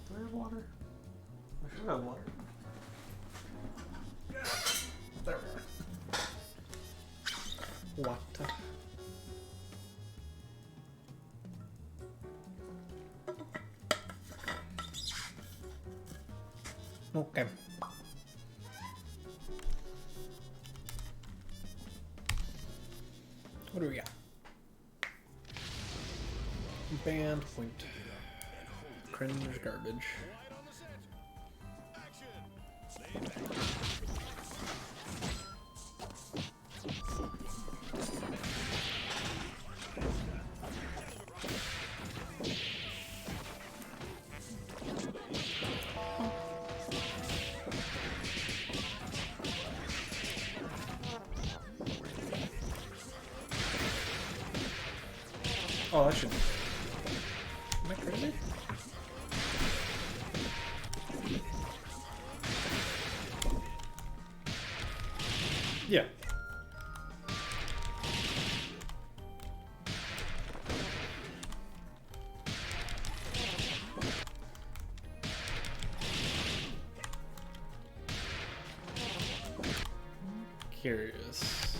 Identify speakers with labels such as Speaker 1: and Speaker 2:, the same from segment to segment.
Speaker 1: Do I have water? I should have water. There we are. Water. Okay. What do we got? Band point. Cringe garbage. Oh, that should be. Am I crazy? Yeah. Curious.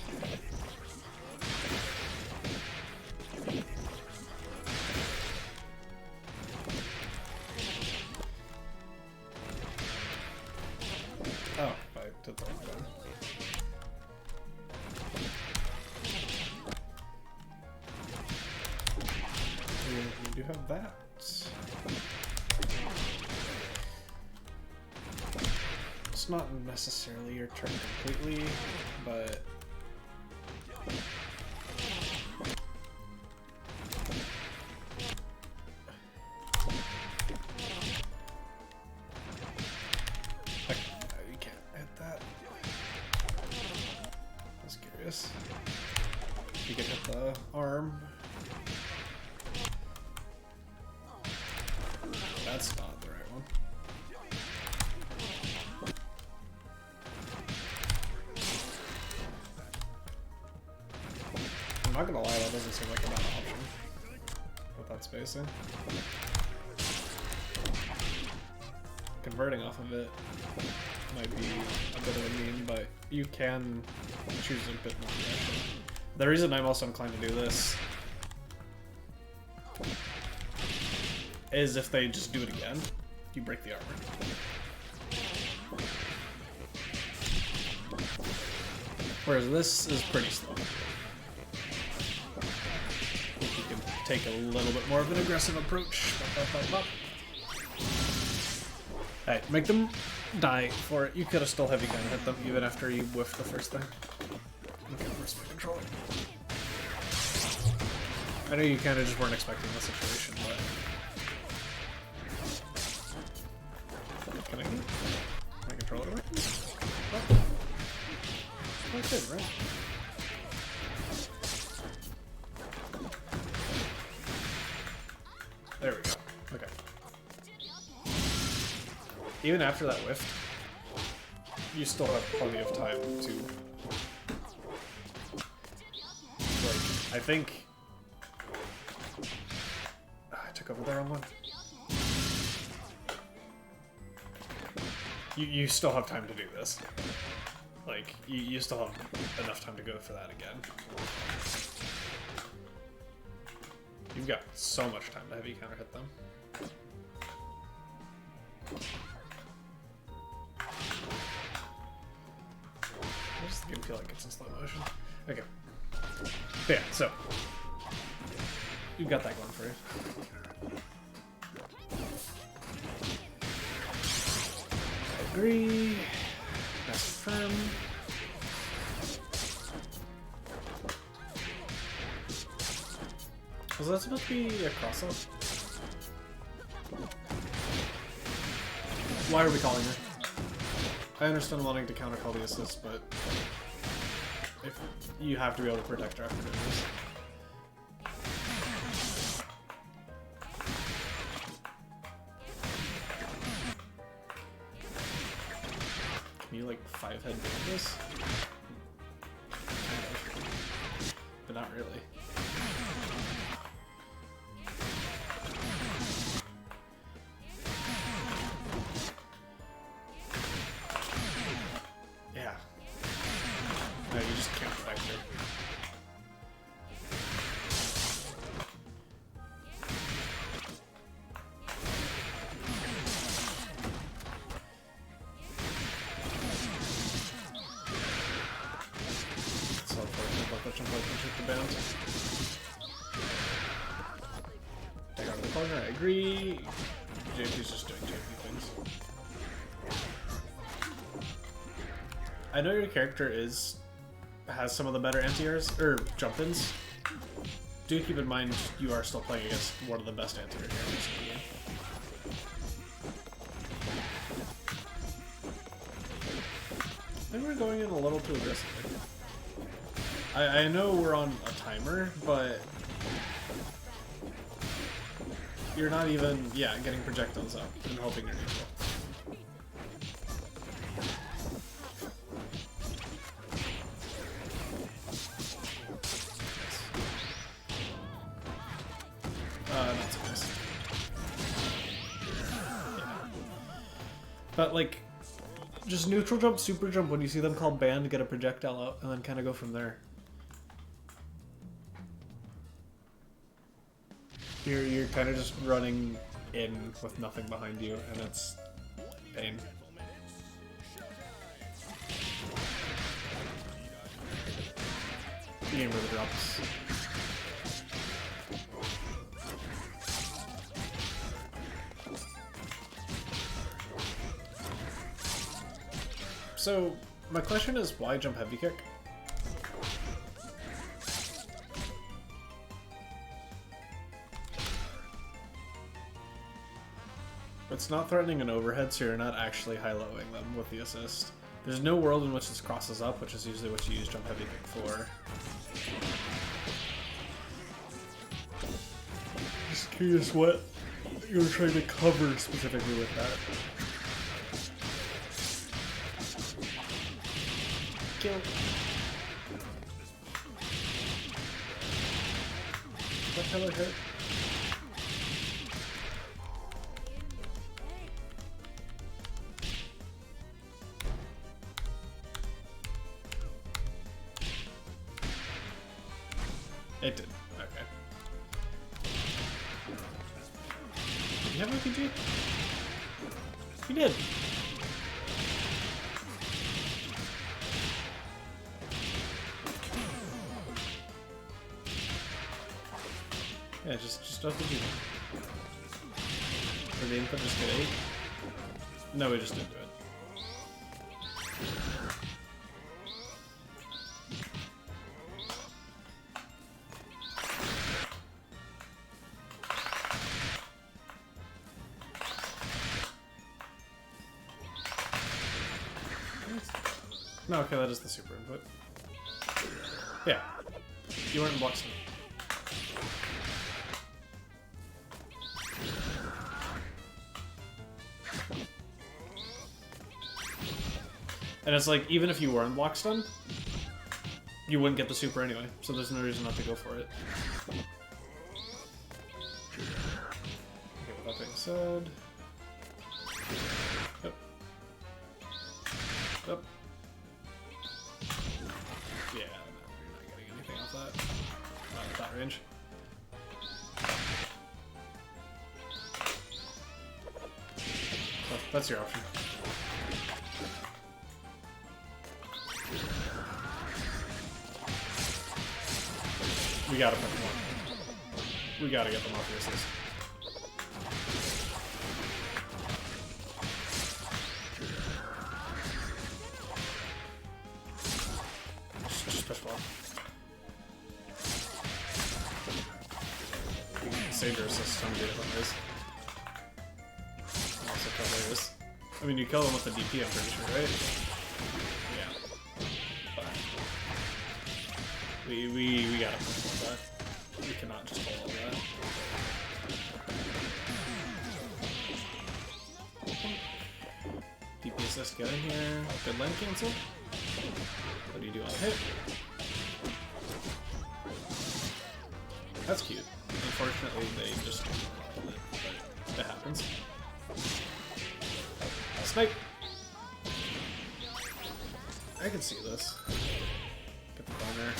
Speaker 1: Oh, I did the wrong one. We do have that. It's not necessarily your turn completely, but you can't hit that. I was curious. You can hit the arm. That's not the right one. I'm not gonna lie, that doesn't seem like a bad option with that spacing. Converting off of it might be a bit of a meme, but you can choose a bit more direction. The reason I'm also inclined to do this is if they just do it again, you break the armor. Whereas this is pretty slow. I think you can take a little bit more of an aggressive approach. Hey, make them die for it. You could have still heavy gun hit them even after you whiffed the first thing. Okay, where's my controller? I know you kind of just weren't expecting the situation, but... Can I get my controller working? Oh. Oh, it did, right? There we go. Okay. Even after that whiff, you still have plenty of time to... Like, I think... I took over the wrong one. You still have time to do this. Like, you still have enough time to go for that again. You've got so much time to heavy counter hit them. Why does the game feel like it's in slow motion? Okay. But yeah, so. You've got that going for you. I agree. That's firm. Was that supposed to be a cross-up? Why are we calling her? I understand wanting to counter call the assist, but if you have to be able to protect her after doing this. Can you like 5-head do this? But not really. Yeah. No, you just can't protect her. Take out of the corner, I agree. JP's just doing JP things. I know your character has some of the better anti-airs, or jump-ins. Do keep in mind you are still playing against one of the best anti-air characters in the game. I think we're going in a little too aggressively. I know we're on a timer, but you're not even, getting projectiles up and hoping you're neutral. Not so nice. Yeah. But like, just neutral jump, super jump when you see them called banned, get a projectile out, and then kind of go from there. You're kind of just running in with nothing behind you, and it's pain. The game really drops. So, my question is, why jump heavy kick? It's not threatening an overhead, so you're not actually high-lowing them with the assist. There's no world in which this crosses up, which is usually what you use jump heavy kick for. Just curious what you're trying to cover specifically with that. Kill. What the hell it hurt? It did. Okay. Did you have RPG? You did. Yeah, just RPG. For the input, just get 8. No, we just didn't do it. No, okay, that is the super input. Yeah. You weren't in blocks. And it's like, even if you were in block stun, you wouldn't get the super anyway, so there's no reason not to go for it. Okay, with that being said... Yep. Yep. Yeah, no, you're not getting anything off that. Not at that range. So, that's your option. We gotta put them on. We gotta get them off the assist. Just push ball. We can save your assist on different ways. Also kill theirs. I mean, you kill them with the DP, I'm pretty sure, right? We gotta push that. We cannot just hold all that. DP assist, get in here. Good lane cancel. What do you do on hit? That's cute. Unfortunately, they just killed it, but it happens. Snipe! I can see this. Get the corner.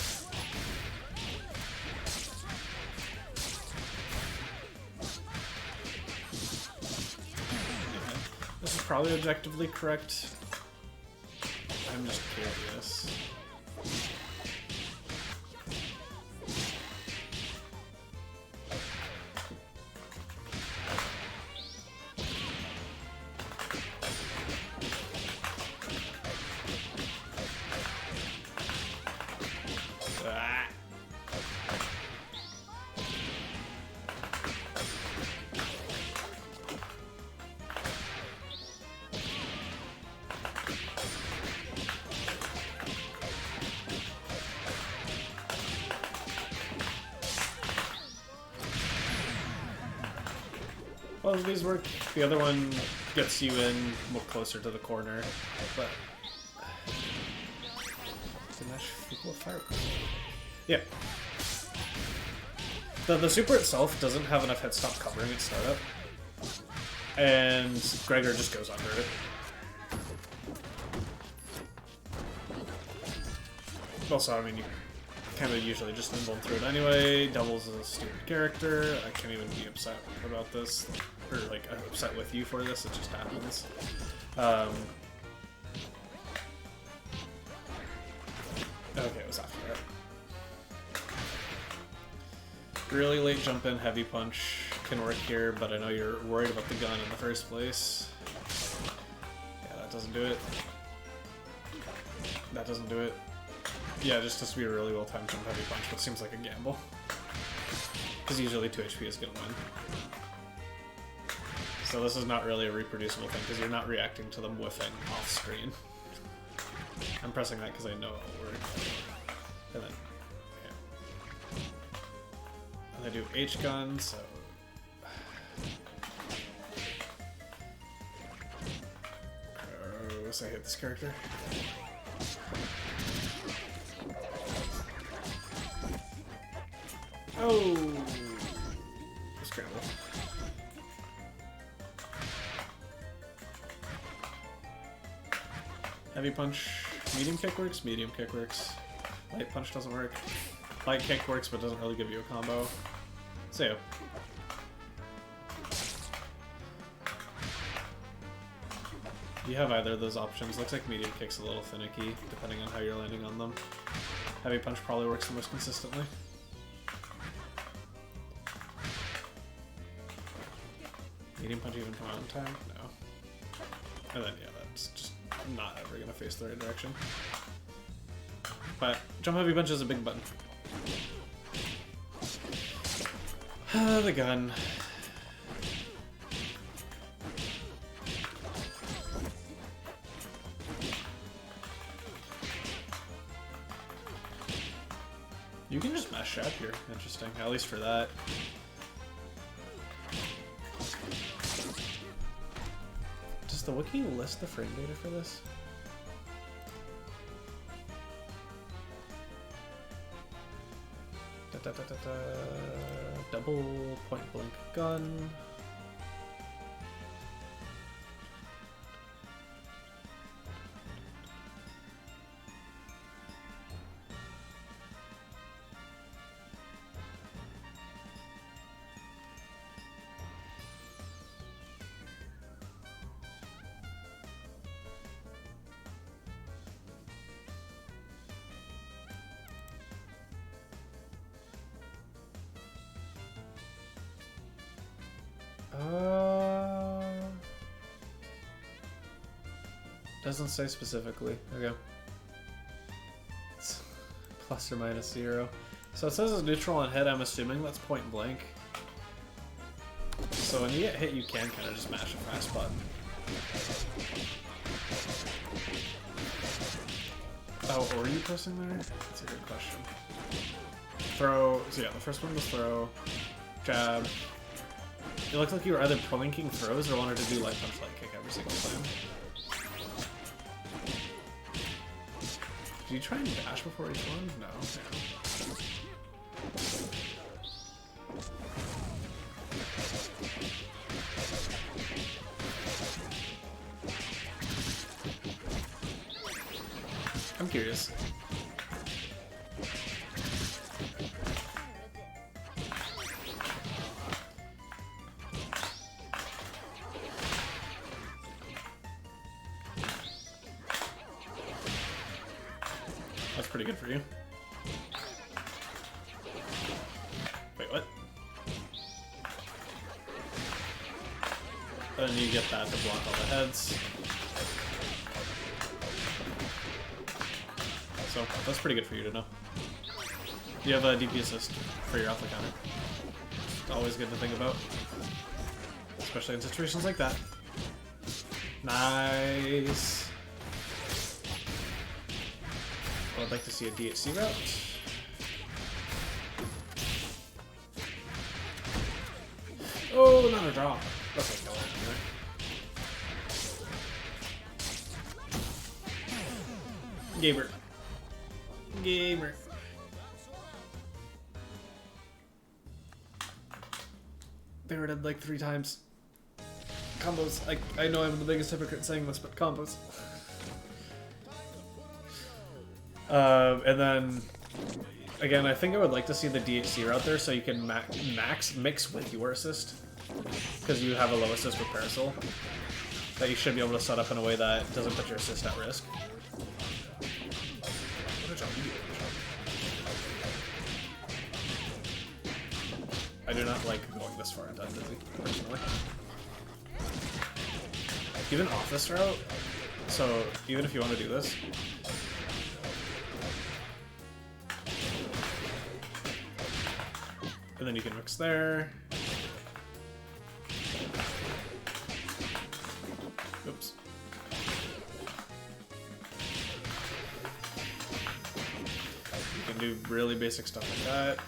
Speaker 1: Okay. This is probably objectively correct. I'm just curious. Well, these work. The other one gets you in more closer to the corner, but yeah. The super itself doesn't have enough head stop covering its startup, and Gregor just goes under it. Also, I mean, you kind of usually just nimble through it anyway. Devil's a stupid character. I can't even be upset about this, or like upset with you for this. It just happens. Okay, it was after that. Really late jump in, heavy punch can work here, but I know you're worried about the gun in the first place. Yeah, that doesn't do it. That doesn't do it. Yeah, it just has to be a really well timed jump heavy punch, which seems like a gamble. Because usually 2 HP is going to win. So this is not really a reproducible thing, because you're not reacting to them whiffing off screen. I'm pressing that because I know it'll work. And then, yeah. And I do H-gun, so... Gross, I hate this character. Oh! Scramble. Heavy punch, medium kick works, medium kick works. Light punch doesn't work. Light kick works, but doesn't really give you a combo. So yeah. You have either of those options. Looks like medium kick's a little finicky, depending on how you're landing on them. Heavy punch probably works the most consistently. Medium punch even come out in time? No. And then, yeah, that's just not ever gonna face the right direction. But jump heavy punch is a big button. The gun. You can just mash up here. Interesting, at least for that. Does the wiki list the frame data for this? Double point blank gun. Doesn't say specifically. Okay. It's plus or minus 0. So it says it's neutral on hit, I'm assuming that's point blank. So when you get hit, you can kind of just mash a fast button. Oh, were you pressing there? That's a good question. Throw. So yeah, the first one was throw. Jab. It looked like you were either plinking throws or wanted to do light punch, light kick every single time. Did you try and dash before each one? No. I'm curious. That's pretty good for you. Wait, what? And then you get that to block all the heads. So, that's pretty good for you to know. You have a DP assist for your alpha counter. Always good to think about. Especially in situations like that. Nice! Well, I'd like to see a DHC route. Oh, not a drop. Okay, go on. Gamer. Gamer. They were dead like 3 times. Combos. I know I'm the biggest hypocrite saying this, but combos. And then, again, I think I would like to see the DHC route there so you can max mix with your assist. Because you have a low assist with Parasol. That you should be able to set up in a way that doesn't put your assist at risk. What a job you do. I do not like going this far into Dizzy, personally. Even off this route, so even if you want to do this, and then you can mix there. Oops. You can do really basic stuff like that.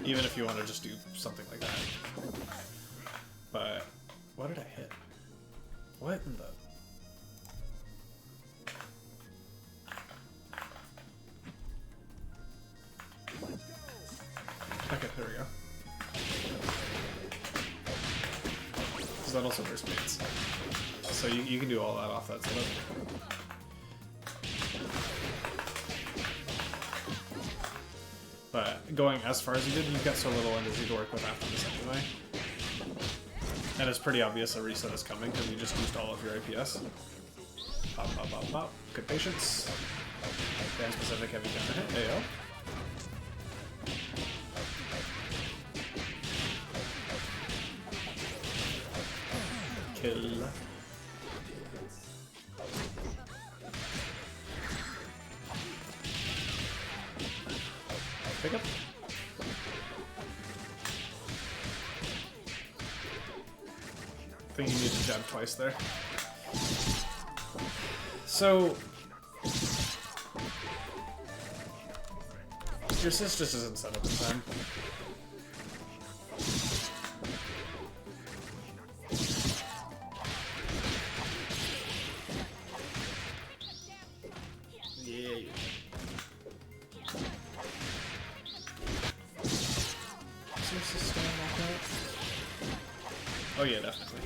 Speaker 1: Even if you want to just do something like that. But what did I hit? What in the... Okay, there we go. Because that also burst mates. So you can do all that off that setup. But going as far as you did, you've got so little energy to work with after this anyway. And it's pretty obvious a reset is coming because you just used all of your APS. Pop, pop, pop, pop. Good patience. Band specific heavy counter hit. AO. Kill. Pick up. I think you need to jab twice there. So your assist just isn't set up in time. Oh yeah, definitely.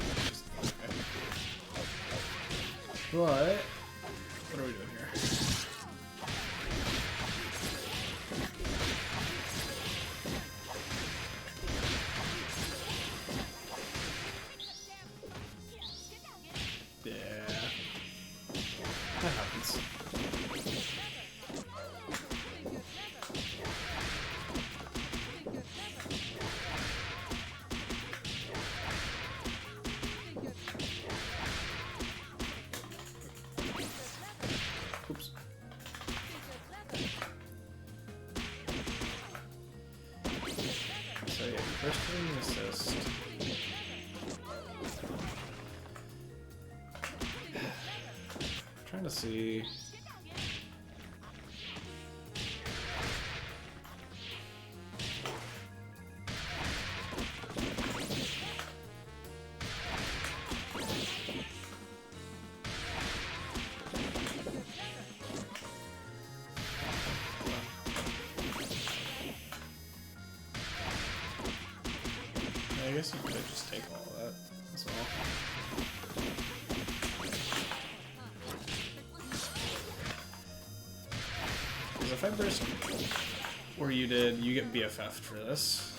Speaker 1: Okay. But what are we doing here? Yeah, that happens. Oops. So yeah, first thing assist. Trying to see. I guess you could just take all of that as well. Because if I burst where you did, you get BFF'd for this.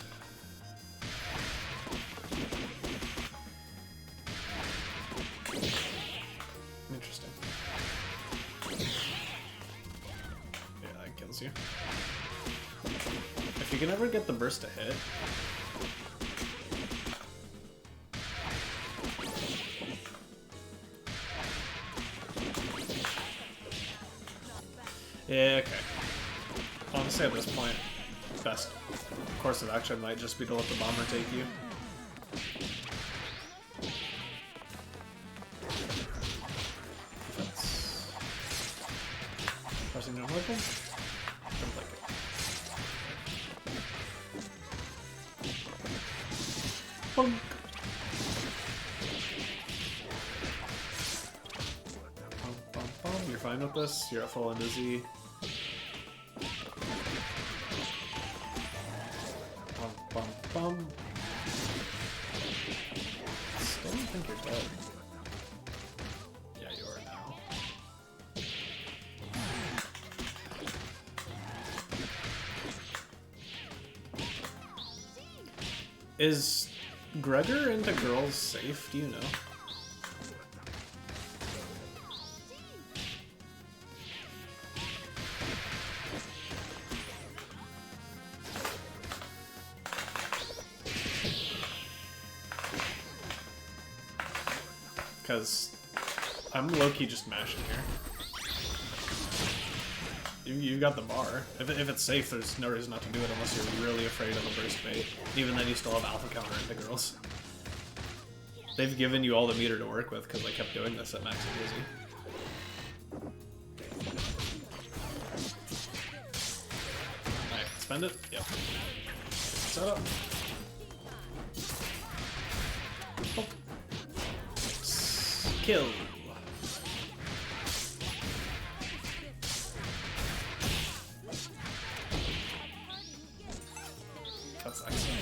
Speaker 1: Interesting. Yeah, that kills you. If you can ever get the burst to hit. Yeah, okay. Honestly, at this point, best course of action might just be to let the bomber take you. That's... Pressing no weapon? Don't like it. Bonk! You're fine with this? You're at full on dizzy. Bum, bum. Still don't think you're dead. Yeah, you are now. Is Gregor into girls safe? Do you know? Because I'm low-key just mashing here. You got the bar. If it's safe, there's no reason not to do it unless you're really afraid of a burst bait. Even then, you still have alpha counter into girls. They've given you all the meter to work with because I kept doing this at max and dizzy. Alright, spend it? Yep. Set up. Oh. Kill. That's excellent.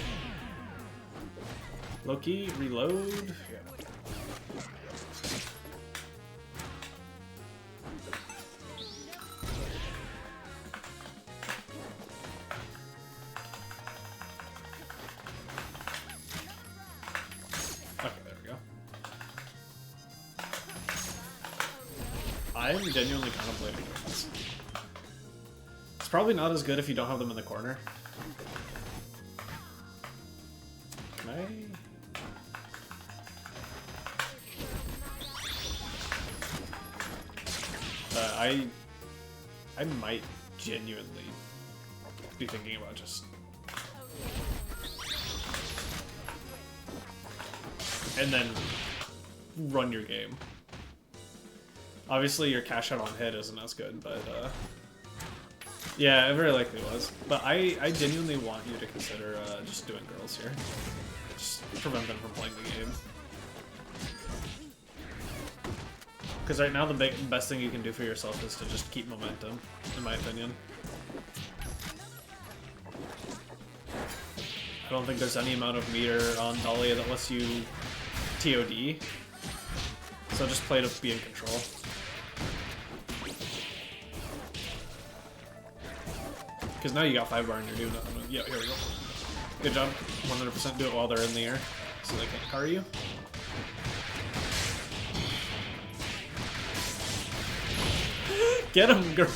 Speaker 1: Loki, reload. Yeah. I'm genuinely contemplating doing this. It's probably not as good if you don't have them in the corner. Can I might genuinely be thinking about just... and then run your game. Obviously, your cash out on hit isn't as good, but yeah, it very likely was. But I genuinely want you to consider just doing girls here. Just prevent them from playing the game. Because right now, the best thing you can do for yourself is to just keep momentum, in my opinion. I don't think there's any amount of meter on Dahlia that lets you TOD. So just play to be in control. Because now you got 5 bar and you're doing nothing. Yeah, here we go. Good job. 100% do it while they're in the air, so they can't car you. Get him, girl!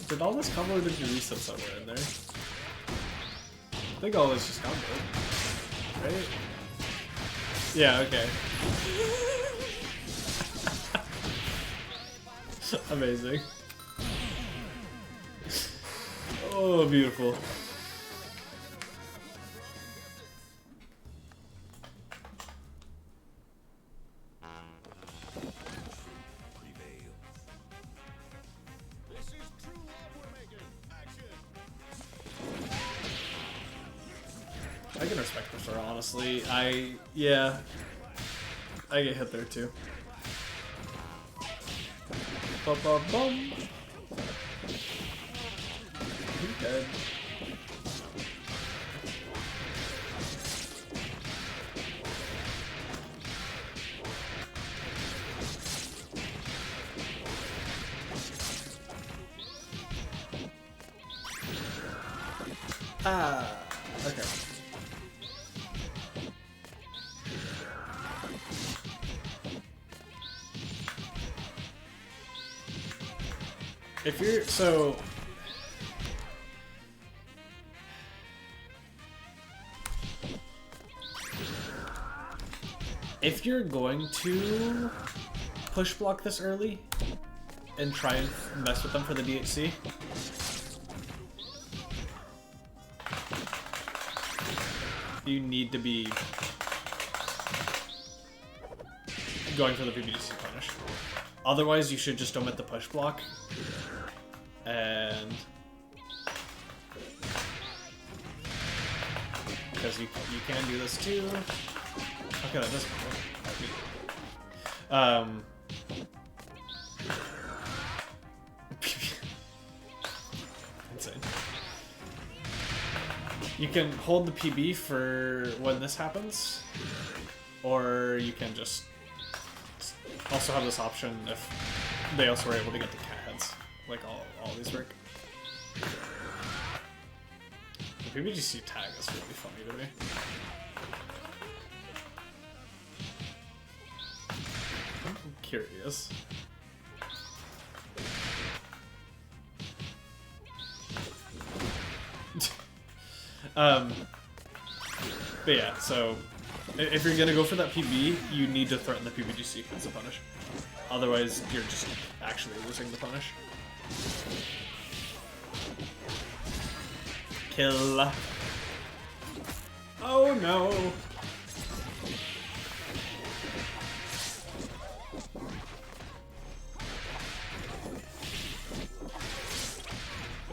Speaker 1: Did all this combo or did you reset somewhere in there? I think all this just combo. Right? Yeah, okay. Amazing. Oh, beautiful. I can respect the fur, honestly. Yeah. I get hit there too. Bum, bum, bum. He's dead. Ah, okay. If you're, so... If you're going to push block this early and try and mess with them for the DHC, you need to be going for the PBDC punish. Otherwise, you should just omit the push block and because you can do this too. Okay, that doesn't work. Insane. You can hold the PB for when this happens, or you can just also have this option if they also were able to get the cat heads, like all these work. The PBGC tag is really funny to me. I'm curious. But yeah, so if you're gonna go for that PB, you need to threaten the PBGC as a punish. Otherwise, you're just actually losing the punish. Kill. Oh no!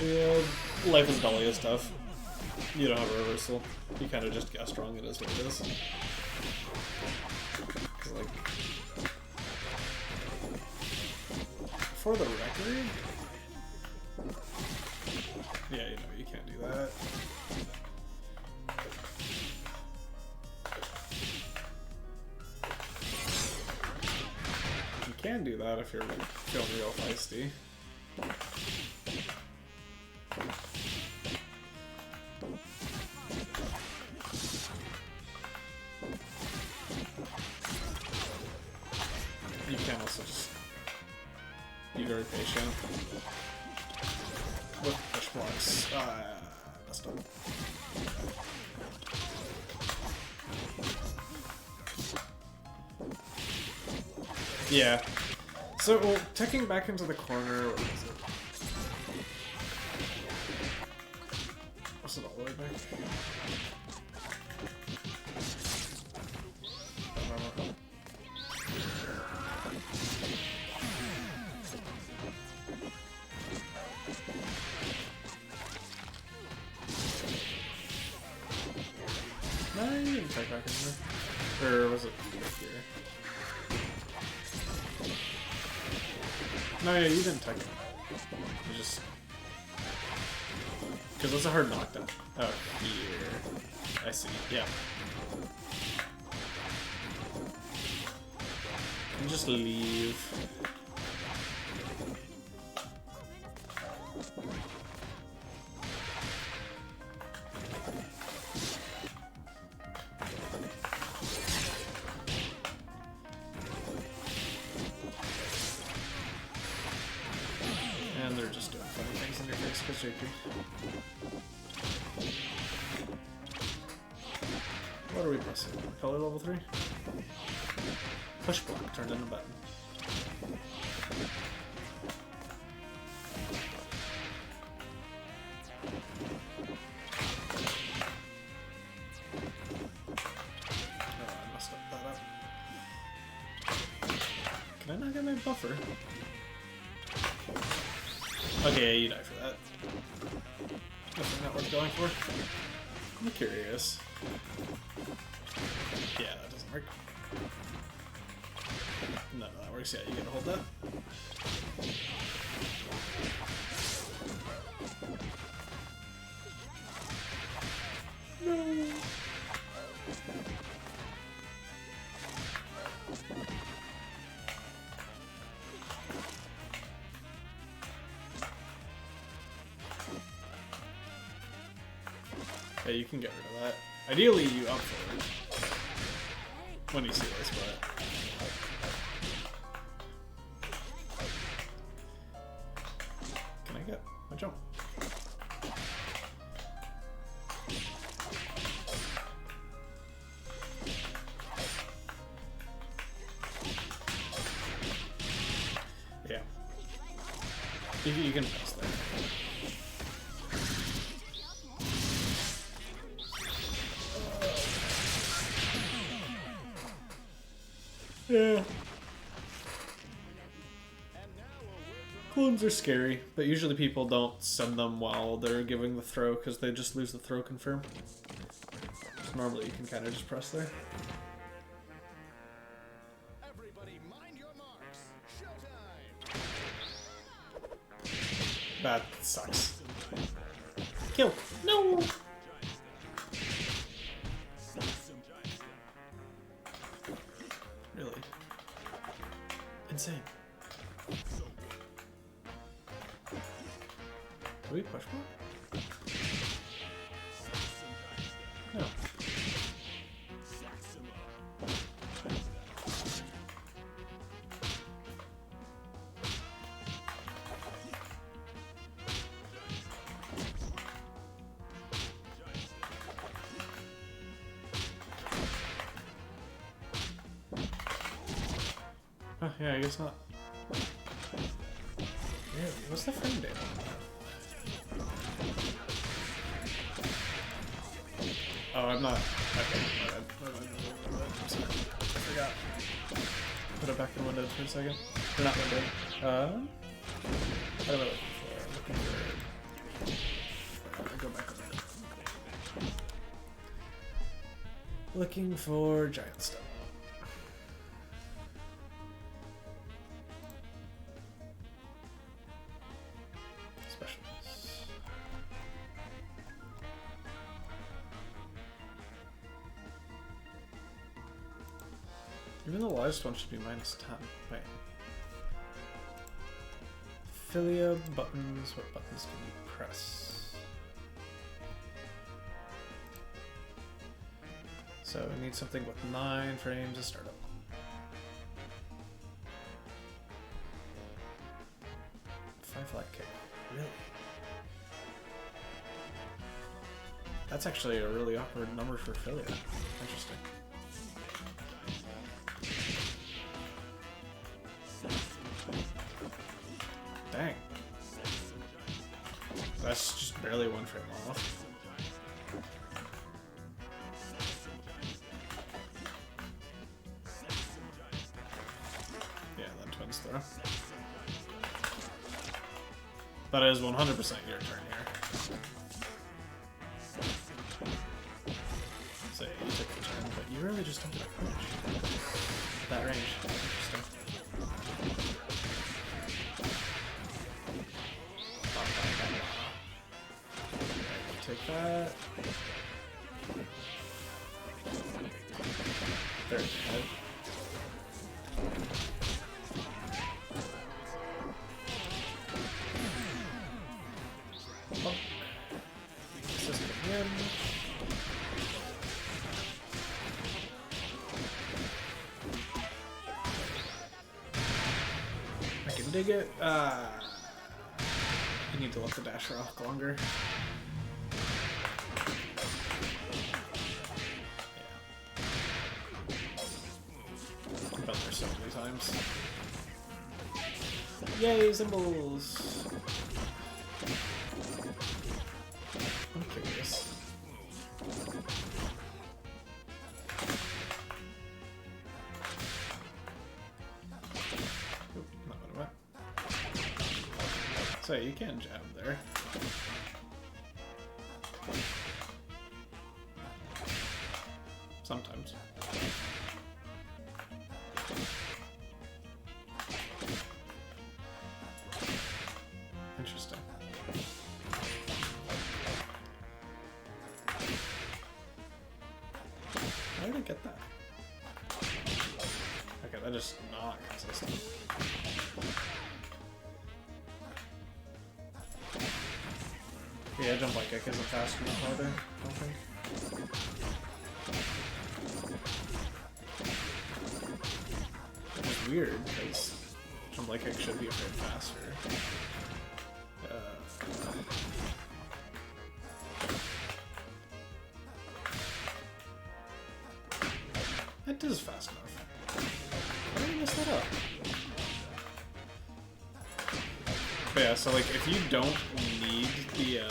Speaker 1: Yeah, life is Dahlia stuff. You don't have a reversal. You kind of just guessed wrong. It is what it is. 'Cause, like, for the record, yeah, you know, you can't do that. You can do that if you're feeling real feisty. You can also just be very patient with push blocks. Messed up. Yeah. So, well, ticking back into the corner, what was it? Was it all the way back? No, you didn't check back in there. Or was it back here? No, yeah, you didn't tech it. You just... Because that's a hard knockdown. Oh, here. I see. Yeah. And just leave. And they're just doing funny things in your face because JP. What are we pressing? Color level 3? Push block turned into button. Oh, I messed that up. Can I not get my buffer? Okay, you die for that. Nothing not worth going for. I'm curious. Yeah, that doesn't work. None of that works. Yeah, you gotta hold that. No. Yeah, you can get rid of that. Ideally, you up forward when you see this, but... Can I get a jump? Yeah. You can pass there. Yeah. Clones are scary, but usually people don't send them while they're giving the throw because they just lose the throw confirm. So normally you can kind of just press there.
Speaker 2: Everybody mind your marks. Showtime.
Speaker 1: That sucks. Kill. No! Really? Insane. Do we push more? No. Oh, yeah, I guess not. Really? What's the frame date on that? Oh, I'm not. Okay, I'm sorry. I forgot. Put it back in windowed for a second. Or not windowed. What am I looking for? Go back on that. Looking for giant stuff. Even the largest one should be -10. Wait. Filia buttons. What buttons can you press? So we need something with 9 frames to start up. Five flat kick. Really? That's actually a really awkward number for Filia. Interesting. Dang. That's just barely 1 frame off. Yeah, then twins throw. That is 100% your turn here. So you took the turn, but you really just don't get a punish. At that range. Interesting. Take that. They're dead. Oh. System in. I can dig it. You need to let the dash rock longer. So many times. Yay, symbols! I'm curious. Oop, not what I want. So you can jab there. Sometimes. Interesting. How did I get that? Okay, that is not consistent. Yeah, jump like kick isn't fast enough either, I don't think. weird because jump like kick should be a bit faster. That is fast enough. Why did I mess that up? But yeah, so like if you don't need the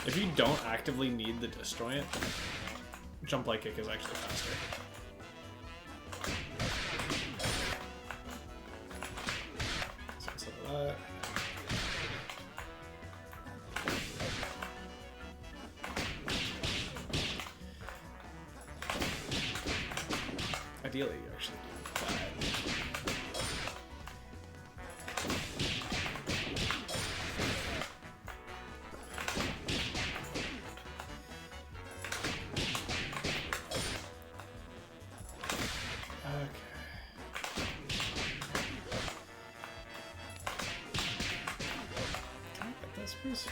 Speaker 1: if you don't actively need the disjoint, jump like kick is actually faster. So instead of that. Ideally, you actually do that. Please.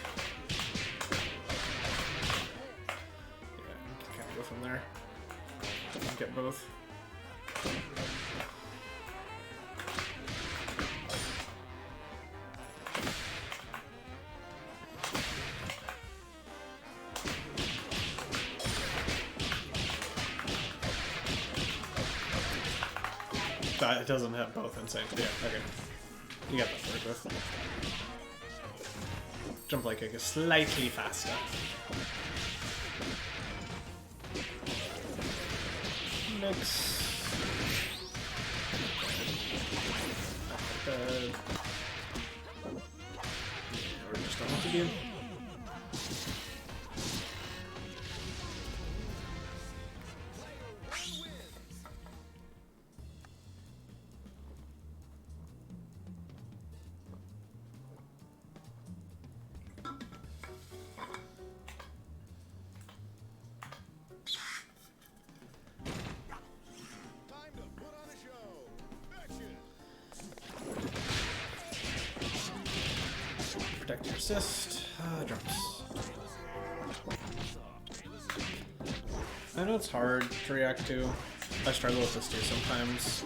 Speaker 1: Yeah, you can kind of go from there. Get both. That doesn't have both insane. Yeah, okay. You got that to work with. Jump like kick is slightly faster. Next. Or just don't want to do. Protect your assist. Jumps. I know it's hard to react to. I struggle with this too sometimes.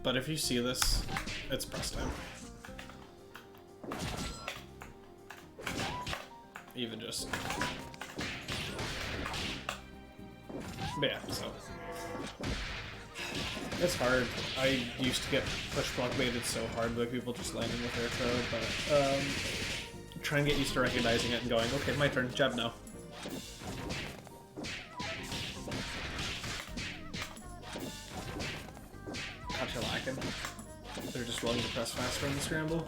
Speaker 1: But if you see this, it's press time. Even just... But yeah, so... It's hard. I used to get push block baited so hard by people just landing with air throw, but try and get used to recognizing it and going, okay, my turn, jab now. Caught you lacking. They're just willing to press faster in the scramble.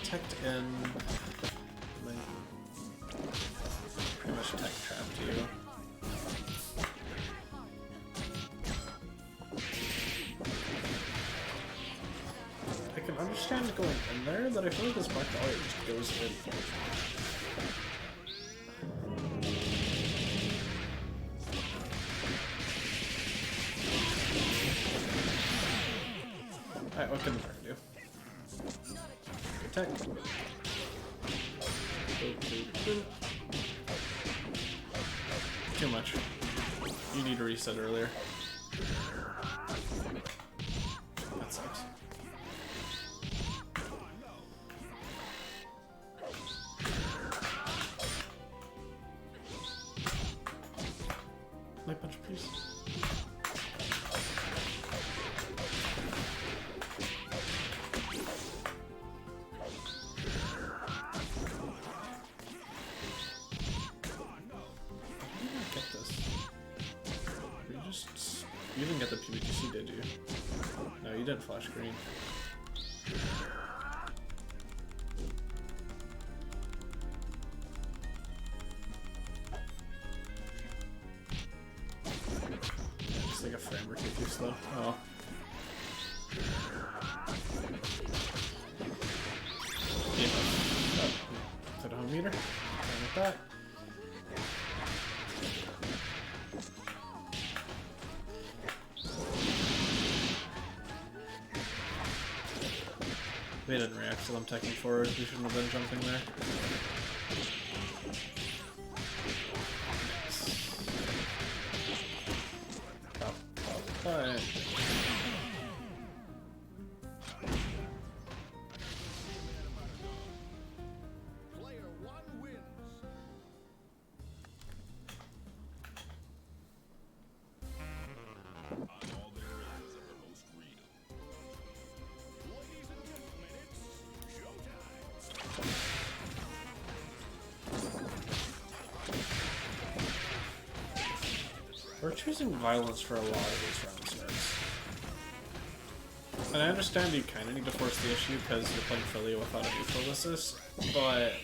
Speaker 1: Protect in. Pretty much tech trapped you. I can understand going in there, but I feel like this Mark Dolly just goes in. Alright, what can the Mark do? Attack. Too much. You need to reset earlier. That sucks. Light punch, please. You didn't get the PBTC, did you? No, you didn't flash green. Just like a frame rate too slow. Oh. meter. Fine with that. They didn't react to them taking forward. We shouldn't have been jumping there. Alright.
Speaker 2: Player 1 wins. I'm all there is of the most real. Ladies and gentlemen, it's showtime.
Speaker 1: We're choosing violence for a lot of these round starts. And I understand you kind of need to force the issue because you're playing Filia without a neutral assist, but...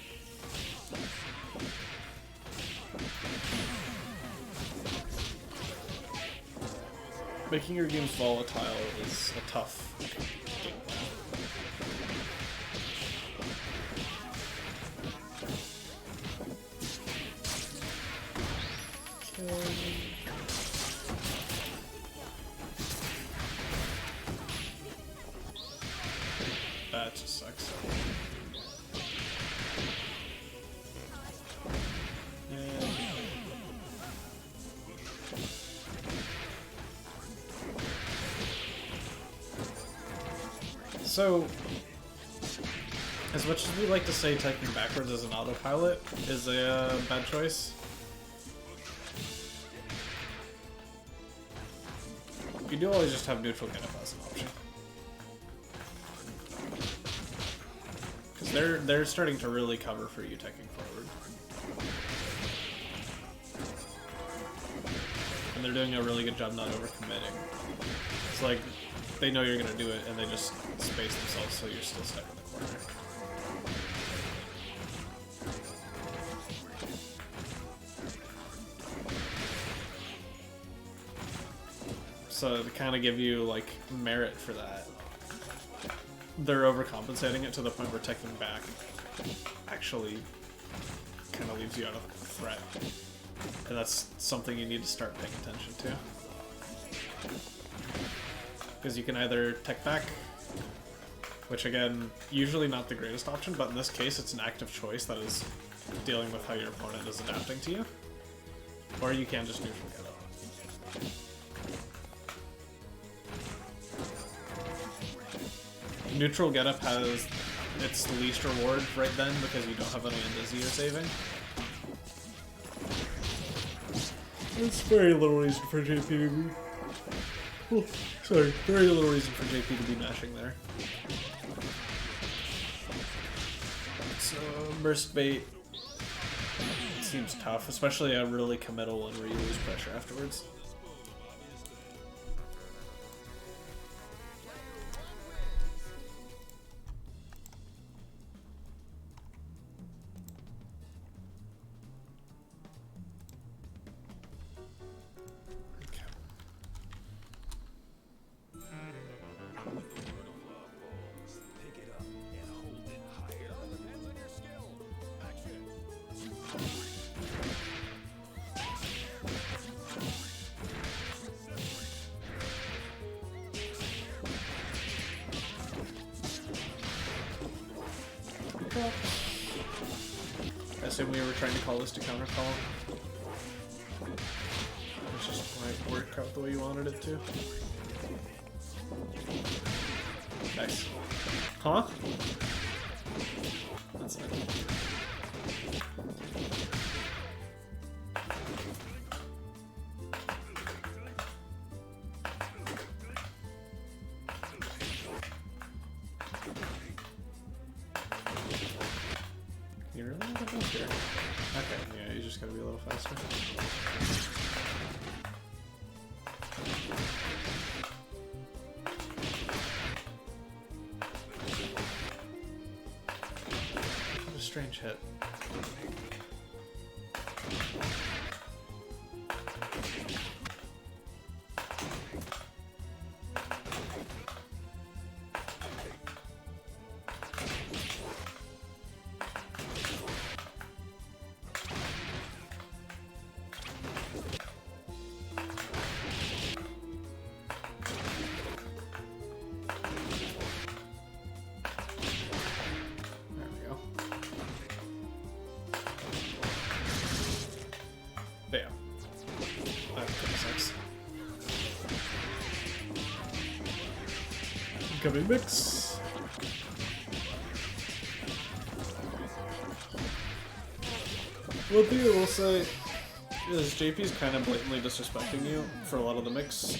Speaker 1: making your games volatile is a tough game plan. Okay. That just sucks. Yeah. So, as much as we like to say typing backwards as an autopilot is a bad choice, you do always just have neutral get up as an option. Because they're starting to really cover for you taking forward. And they're doing a really good job not overcommitting. It's like, they know you're gonna do it, and they just space themselves so you're still stuck in the corner. So to kind of give you, like, merit for that, they're overcompensating it to the point where taking back actually kind of leaves you out of threat. And that's something you need to start paying attention to. Because you can either tech back, which again, usually not the greatest option, but in this case it's an active choice that is dealing with how your opponent is adapting to you. Or you can just neutral get up. Neutral get up has its least reward right then because you don't have any Indizzy you're saving. There's very little reason for JP to be... Oh, sorry, very little reason for JP to be mashing there. So, burst bait seems tough, especially a really committal one where you lose pressure afterwards. I assume we were trying to call this to counter call. It just might work out the way you wanted it to. Nice. Huh? That's it. You really want to go here? Okay, yeah, you just gotta be a little faster. What a strange hit. 6. Incoming mix. One thing I will say is JP's kind of blatantly disrespecting you for a lot of the mix.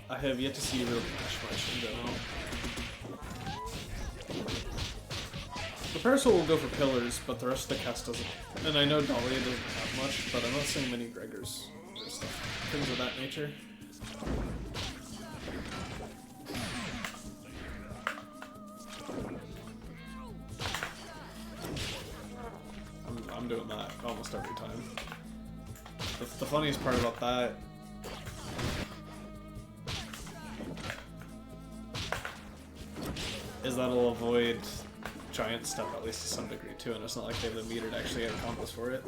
Speaker 1: I have yet to see you really mash much in general. The Parasol will go for pillars, but the rest of the cast doesn't. And I know Dahlia doesn't have much, but I'm not seeing many Gregors or stuff. Things of that nature. I'm doing that almost every time. The funniest part about that is that it'll avoid giant stuff at least to some degree too, and it's not like they have the meter to actually get combos for it.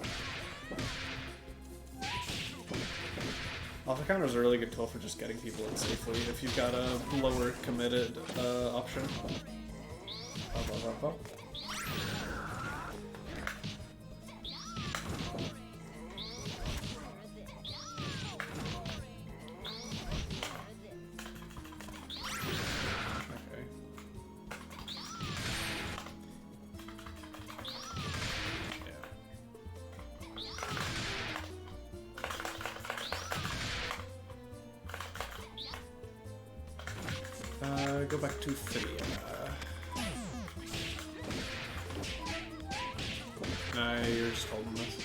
Speaker 1: Alpha counter is a really good tool for just getting people in safely if you've got a lower committed option. Up. Go back to Philia. Nah, you're just holding this.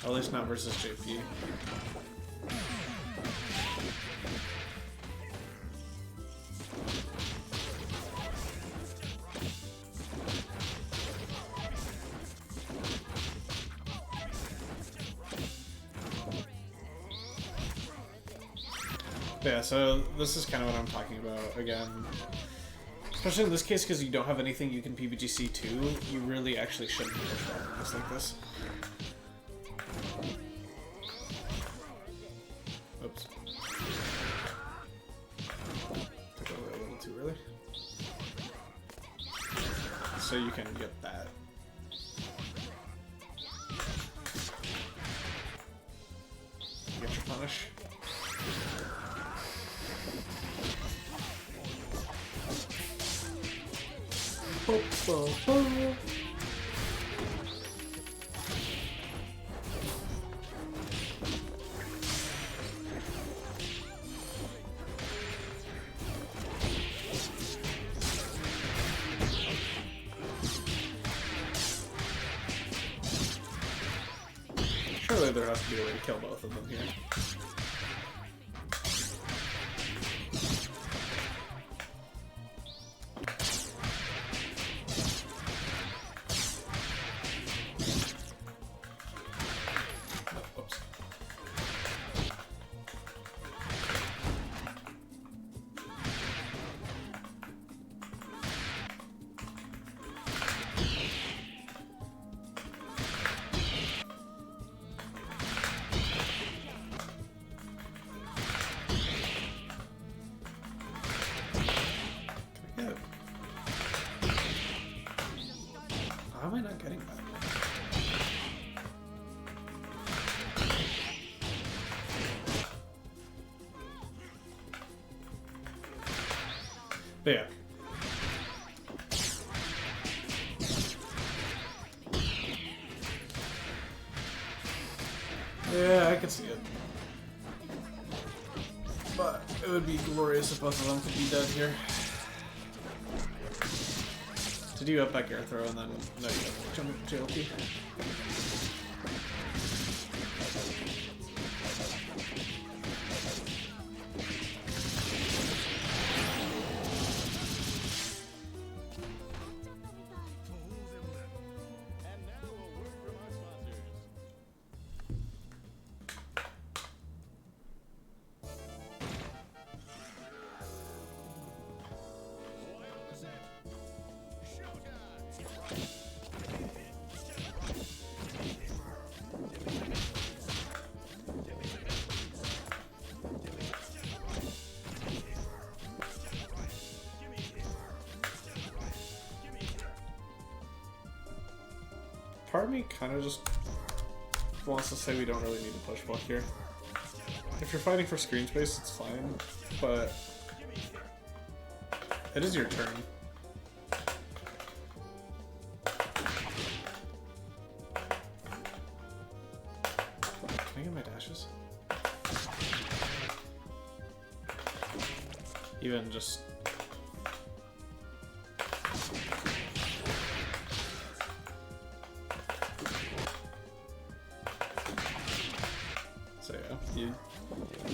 Speaker 1: At least not versus JP. Yeah, so this is kind of what I'm talking about again. Especially in this case, because you don't have anything you can PBGC to, you really actually shouldn't push weapons like this. Oops. Took over a little too early. So you can get that. Get your punish. Surely there has to be a way to kill both of them here. How am I not getting that? But yeah. Yeah, I can see it. But it would be glorious if both of them could be dead here. To do up back air throw and then no, you don't jump JLP. part of me kind of just wants to say we don't really need to push block here. If you're fighting for screen space, it's fine, but it is your turn. Can I get my dashes? Even just... So yeah,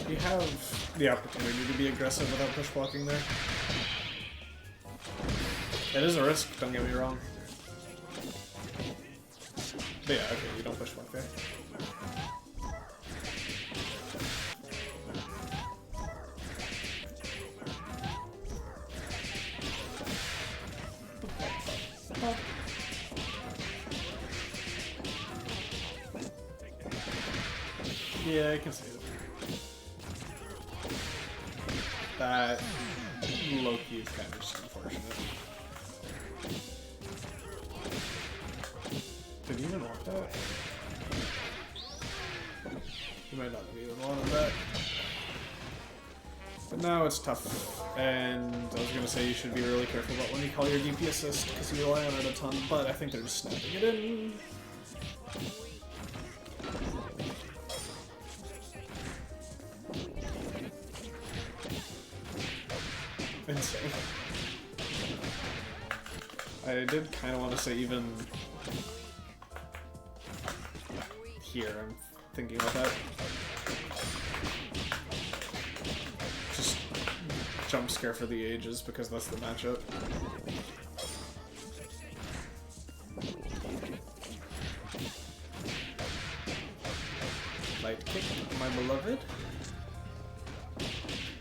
Speaker 1: you have the opportunity to be aggressive without push blocking there. It is a risk, don't get me wrong. But yeah, okay, you don't push block there. Yeah, I can see it. That low-key is kind of just unfortunate. Did you even want that? You might not have even wanted that. But now it's tough. And I was gonna say you should be really careful about when you call your DP assist, because you rely on it a ton, but I think they're just snapping it in. Insane. I did kind of want to say even here, I'm thinking about that. Just jump scare for the ages because that's the matchup. Light kick, my beloved.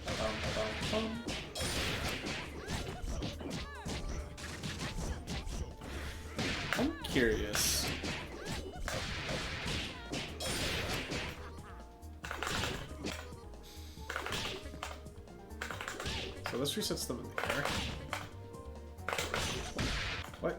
Speaker 1: Bum, bum, bum. I'm curious. So this resets them in the air. What?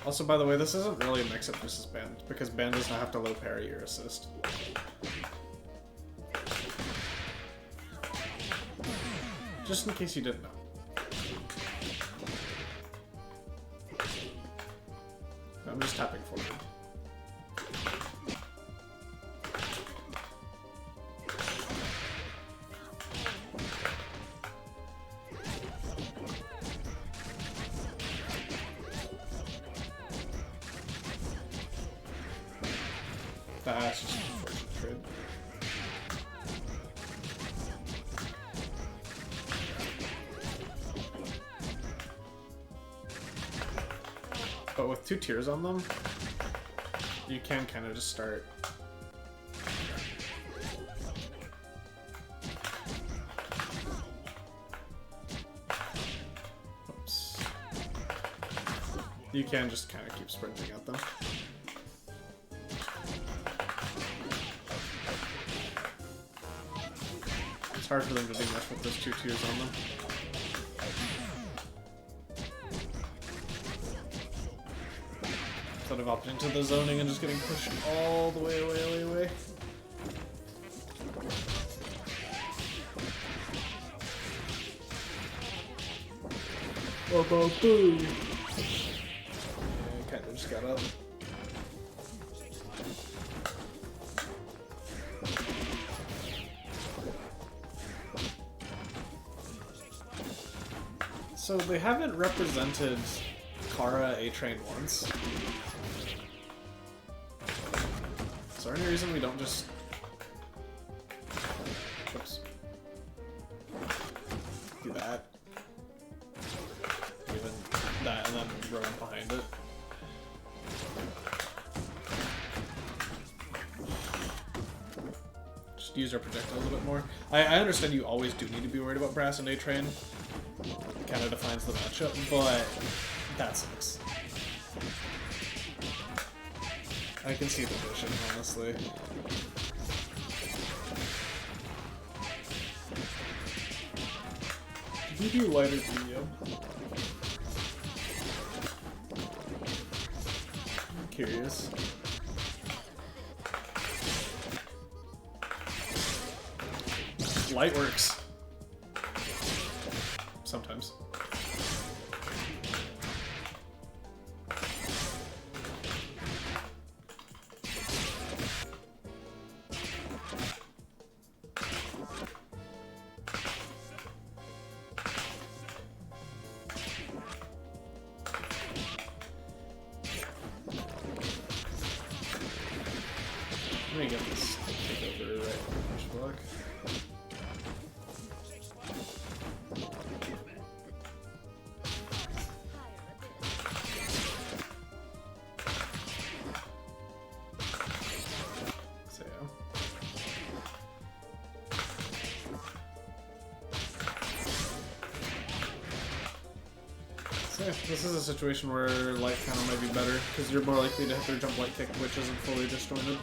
Speaker 1: Also, by the way, this isn't really a mix-up versus Band, because Band does not have to low parry your assist. Just in case you didn't know. I'm just tapping forward. That's just unfortunate trade. But with 2 tiers on them, you can kind of just start. Oops. You can just kind of keep sprinting at them. It's hard for them to do much with those 2 tiers on them. Instead of opting to the zoning and just getting pushed all the way away. Oh, boo! Yeah, kind of just got up. So they haven't represented Kara A-Train once. Is there any reason we don't just... Oops. Do that. Even that and then run behind it. Just use our projectile a little bit more. I understand you always do need to be worried about Brass and A-Train. Kind of defines the matchup, but that sucks. I can see the vision, honestly. We do lighter medium. I'm curious. Light works. Sometimes. Let me get this take over right first block. So yeah. So yeah, this is a situation where light panel might be better, because you're more likely to hit their jump light kick, which isn't fully disjointed.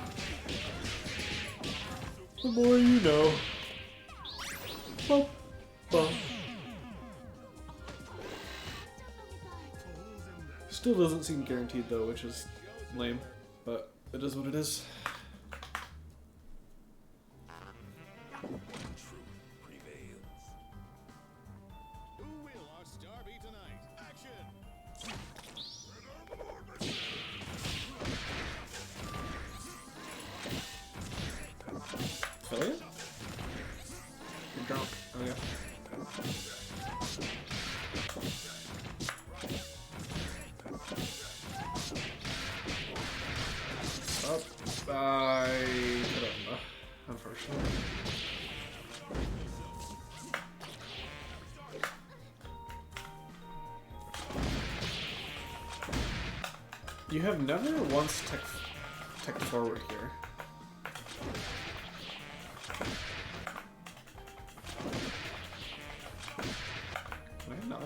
Speaker 1: The more you know. Bum, bum. Still doesn't seem guaranteed though, which is lame, but it is what it is.
Speaker 2: Truth prevails. Who will our star be tonight? Action!
Speaker 1: Affiliate? You're drunk. Oh yeah. Oh, I don't know. Unfortunately. You have never once tech forward here. Can I not?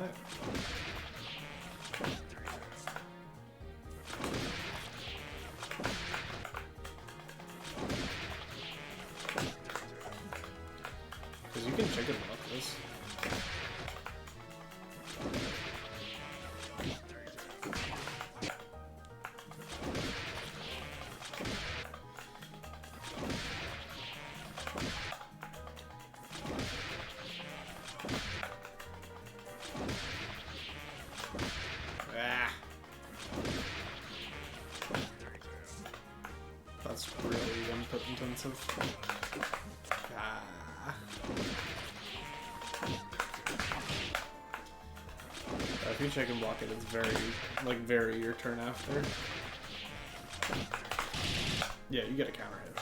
Speaker 1: Because you can chicken block this. Ah. That's really input intensive. Ah. If you chicken block it, it's very your turn after. Yeah, you get a counter hit.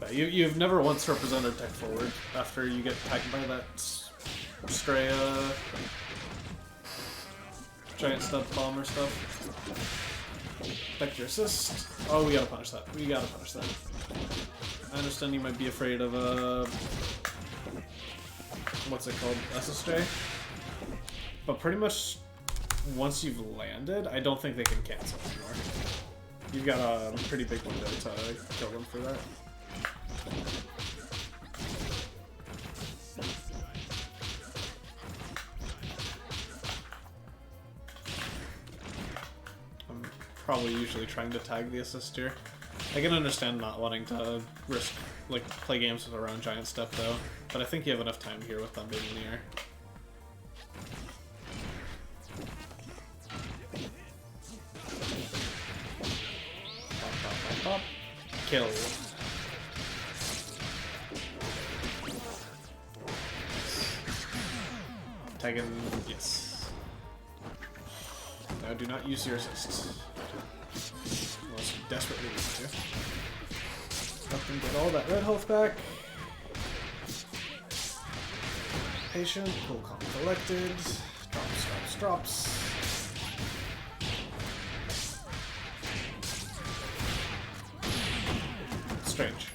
Speaker 1: But you've never once represented tech forward after you get tagged by that stray giant stub bomb or stuff. Vector assist. Oh, we gotta punish that. We gotta punish that. I understand you might be afraid of what's it called? SSJ? But pretty much once you've landed, I don't think they can cancel anymore. You've got a pretty big window to kill them for that. I'm probably usually trying to tag the assist here. I can understand not wanting to risk, play games with our own giant step though, but I think you have enough time here with them being in the air. Pop, pop, pop, pop. Kill. Tagging, yes. Now do not use your assist. Unless you desperately need to. Let them get all that red health back. Patient, cool, calm, collected. Drops, drops, drops. Strange.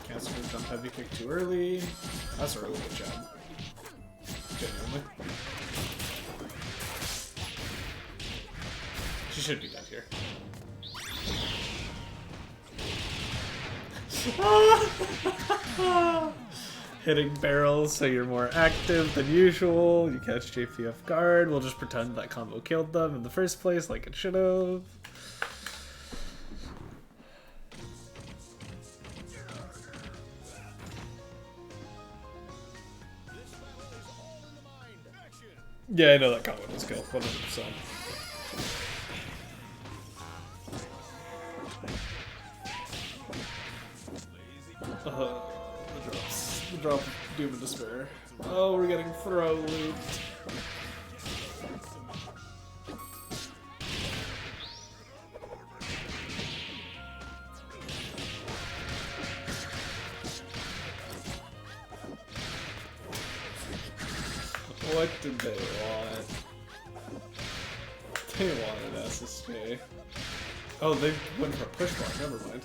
Speaker 1: Cancel the jump heavy kick too early. That's a really good job. Genuinely. She should be dead here. Hitting barrels so you're more active than usual. You catch JP off guard. We'll just pretend that combo killed them in the first place like it should have. Yeah, I know that combo does kill, 100%. The drop of Doom and Despair. Oh, we're getting throw looped. What did they want? They wanted SSJ. Oh, they went for a push block, never mind.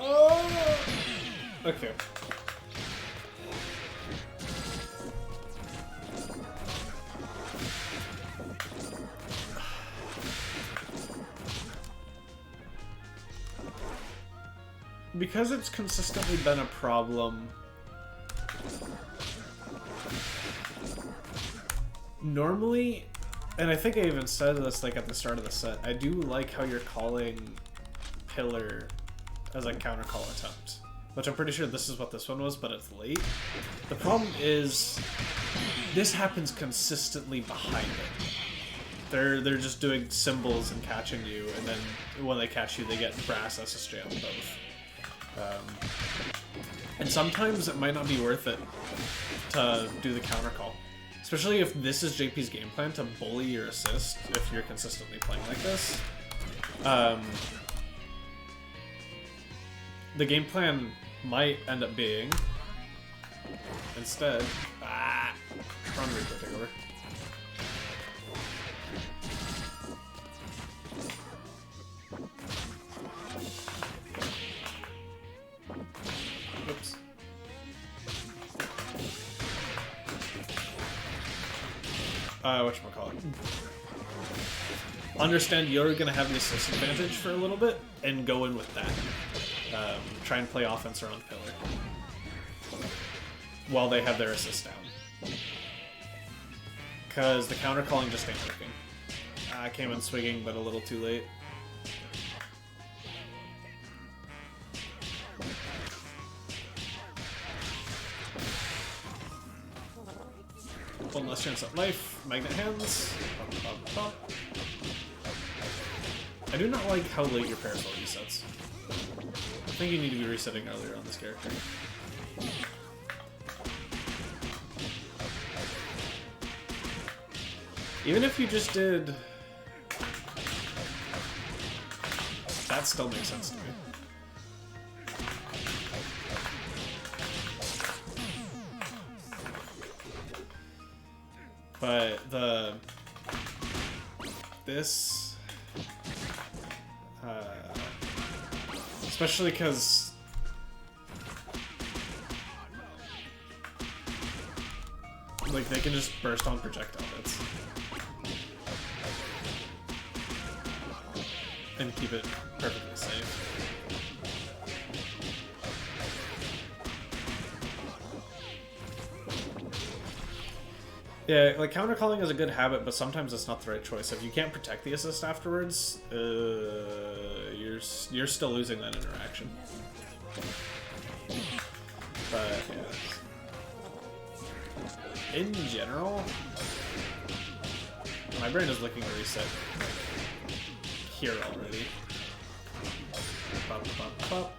Speaker 1: Oh! Okay. Because it's consistently been a problem, normally, and I think I even said this like at the start of the set, I do like how you're calling Pillar as a counter call attempt, which I'm pretty sure this is what this one was, but it's late. The problem is this happens consistently behind it. They're just doing symbols and catching you, and then when they catch you, they get brass SSJ on both. And sometimes it might not be worth it to do the counter call, especially if this is JP's game plan to bully your assist if you're consistently playing like this. The game plan might end up being, instead, Run Reaper take over. Oops. Whatchamacallit. Understand you're gonna have the assist advantage for a little bit, and go in with that. Try and play offense around Pillar while they have their assist down. Because the counter calling just ain't working. I came in swinging, but a little too late. One less chance at life. Magnet hands. Pop, pop, pop. I do not like how late your parasol resets. I think you need to be resetting earlier on this character. Even if you just did... That still makes sense to me. But this... especially because like they can just burst on projectile hits and keep it perfectly safe. Yeah, like counter calling is a good habit, but sometimes it's not the right choice. If you can't protect the assist afterwards, you're still losing that interaction. But yeah, in general, my brain is looking to reset here already. Pop, pop, pop.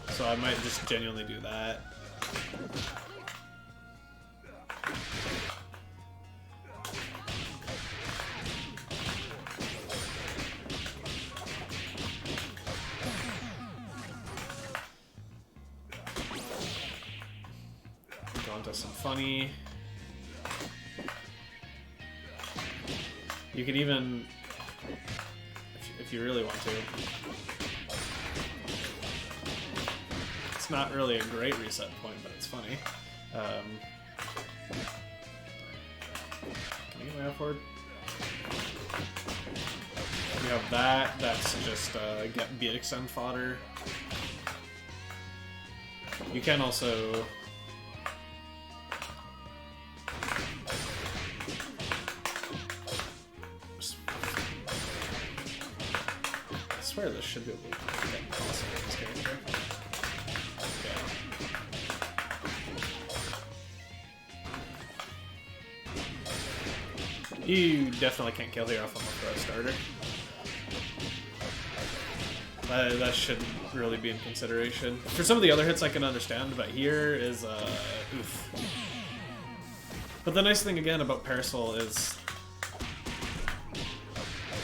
Speaker 1: So I might just genuinely do that. Go into some funny. You could even, if you really want to. It's not really a great reset point, but it's funny. Can I get my F forward? You have that. That's just beat extend fodder. You can also. I swear this should be able to get possible in this character. Yeah. You definitely can't kill here off of a pro starter. That shouldn't really be in consideration. For some of the other hits I can understand, but here is, oof. But the nice thing again about Parasol is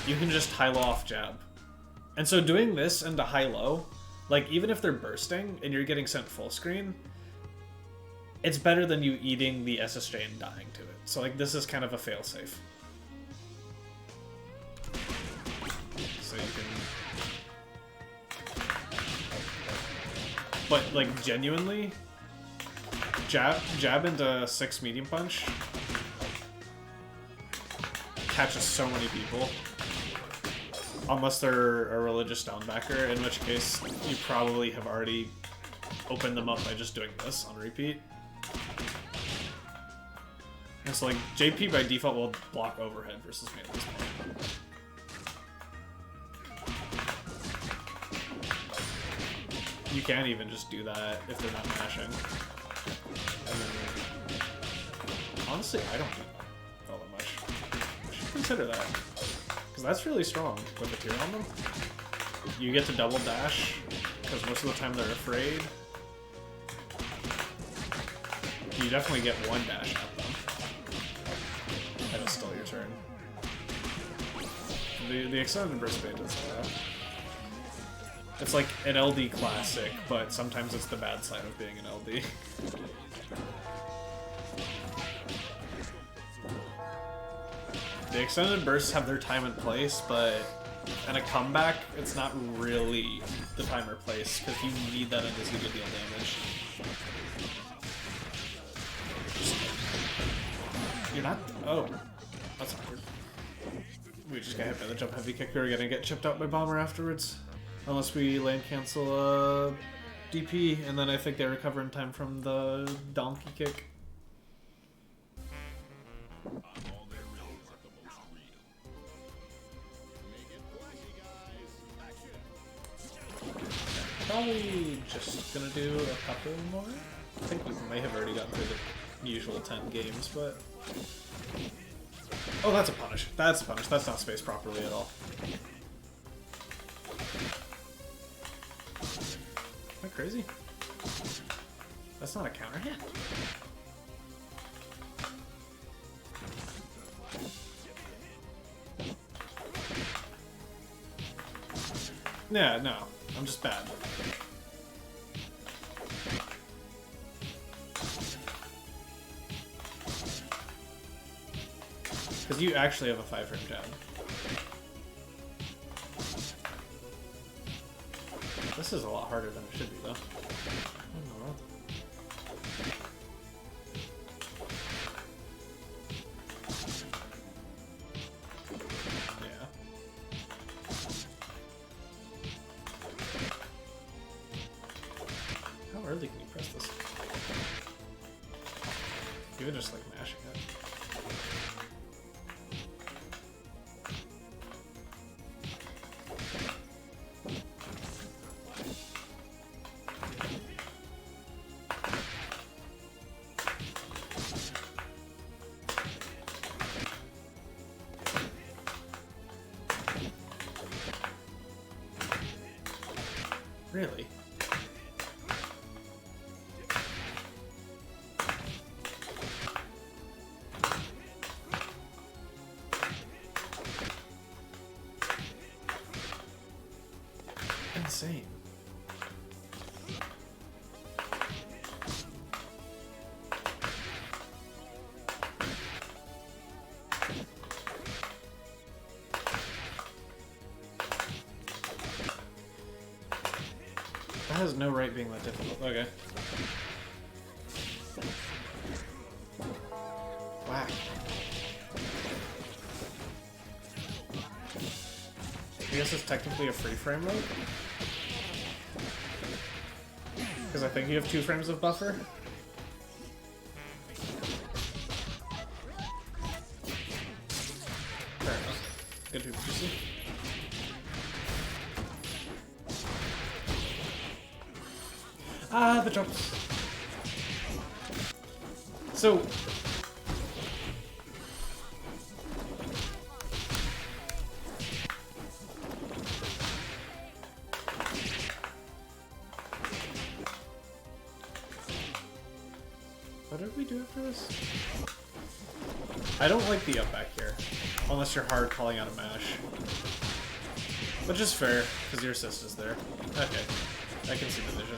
Speaker 1: you can just high-low off jab. And so doing this into high-low, like even if they're bursting and you're getting sent full screen, it's better than you eating the SSJ and dying to it. So like this is kind of a fail-safe. So you can... But like genuinely, jab into 6 medium punch catches so many people. Unless they're a religious downbacker, in which case you probably have already opened them up by just doing this on repeat. And so like JP by default will block overhead versus me at this point. You can't even just do that if they're not mashing. And then, honestly, I don't do that all that much. I should consider that. Because that's really strong with a tier on them. You get to double dash, because most of the time they're afraid. You definitely get one dash at them. And it's still your turn. The extended burst bait is it's like an LD classic, but sometimes it's the bad side of being an LD. The extended bursts have their time and place, but in a comeback, it's not really the time or place, because you need that invisible to deal damage. You're not... Oh. That's awkward. We just got hit by the jump heavy kick. We're gonna get chipped out by Bomber afterwards. Unless we land cancel DP, and then I think they recover in time from the donkey kick. Probably just gonna do a couple more. I think we may have already gotten through the usual 10 games, but... Oh, that's a punish. That's a punish. That's not spaced properly at all. Am I crazy? That's not a counter hit. Yeah, no. I'm just bad. Because you actually have a 5-frame jab. This is a lot harder than it should be, though. I don't know. Yeah. How early can you press this? You would just like mashing it. Really? Insane. That has no right being that difficult. Okay. Whack. I guess it's technically a free frame mode. Because I think you have 2 frames of buffer. Fair enough. Good to see. Ah, the jumps. So. What did we do after this? I don't like the up back here. Unless you're hard calling out a mash. Which is fair, because your assist is there. Okay. I can see the vision.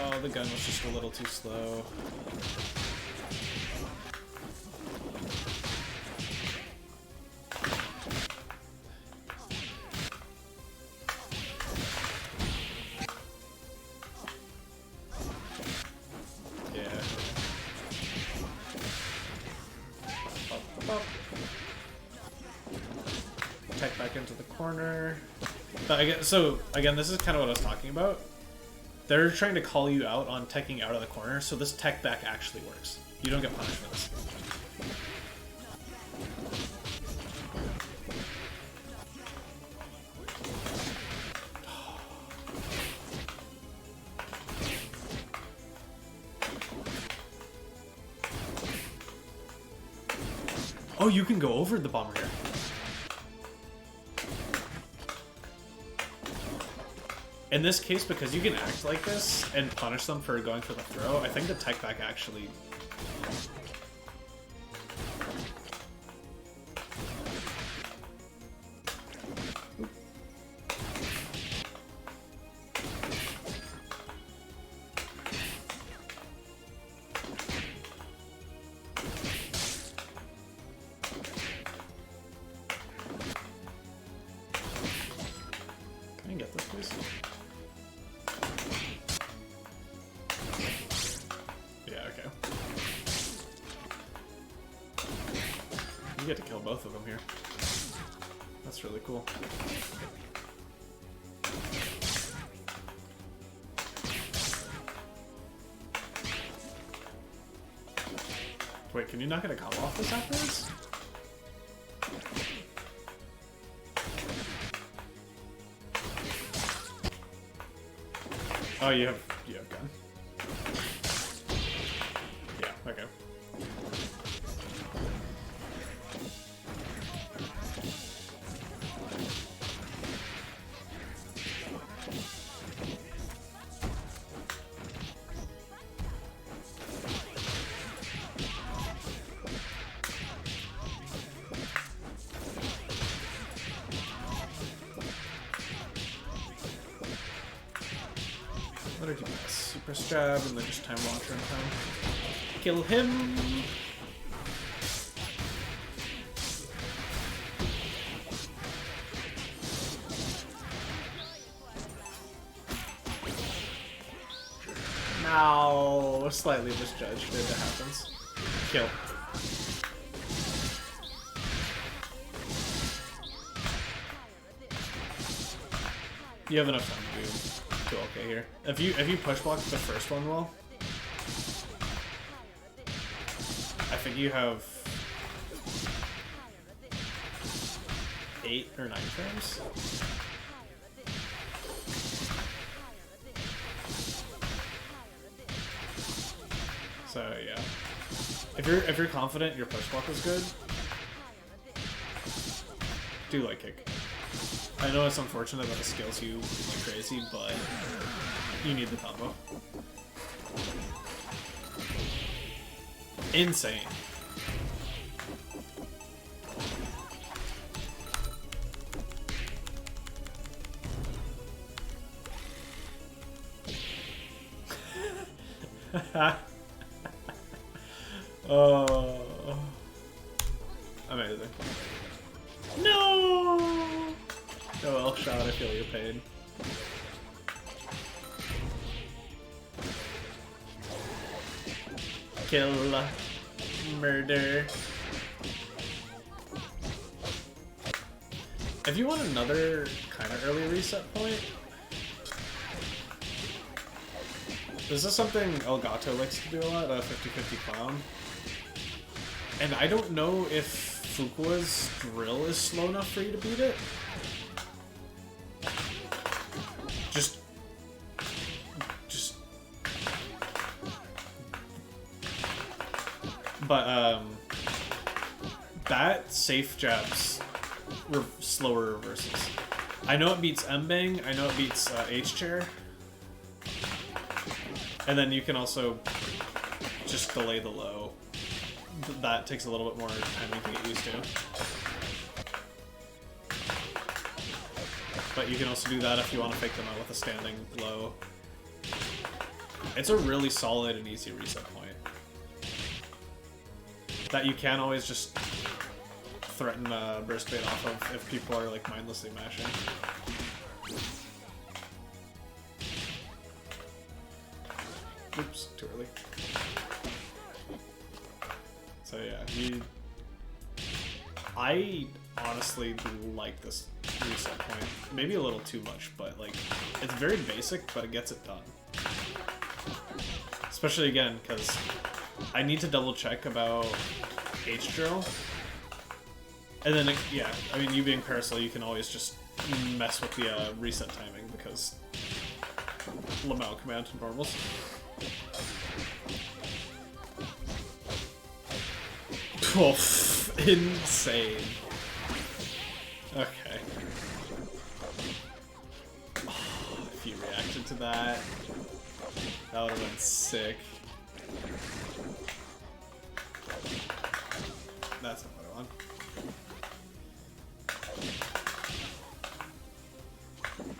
Speaker 1: Oh, the gun was just a little too slow. Yeah. Up. Tech back into the corner. But again, this is kind of what I was talking about. They're trying to call you out on teching out of the corner, so this tech back actually works. You don't get punished for this. Oh, you can go over the bomber here. In this case, because you can act like this and punish them for going for the throw, I think the tech back actually... Can I get this, please? You get to kill both of them here. That's really cool. Wait, can you not get a combo off this afterwards? Oh, you have gun. Yeah, okay. What did you do? Super stab and then just time launcher in time. Kill him! No, slightly misjudged. If it happens. Kill. You have enough time to do okay here. If you push blocked the first one well, I think you have 8 or 9 frames. So yeah, if you're confident your push block is good, do light kick. I know it's unfortunate that it scales you like crazy, but you need the combo. Insane. Oh, amazing. No! Oh well, shot, I feel your pain. Kill. If you want another kind of early reset point, this is something Elgato likes to do a lot, a 50-50 clown. And I don't know if Fuqua's drill is slow enough for you to beat it. Just but that safe jabs slower reverses. I know it beats M-Bang, I know it beats H-Chair. And then you can also just delay the low. That takes a little bit more time to get used to. But you can also do that if you want to fake them out with a standing low. It's a really solid and easy reset point. That you can always just threaten burst bait off of if people are like mindlessly mashing. Oops, too early. So yeah, I honestly like this reset point. Maybe a little too much, but like, it's very basic, but it gets it done. Especially again, because I need to double check about H-Drill. And then, yeah, I mean, you being Parasol, you can always just mess with the reset timing because Lamau command to normals. Oh, insane. Okay. Oh, if you reacted to that, that would have been sick. That's another one.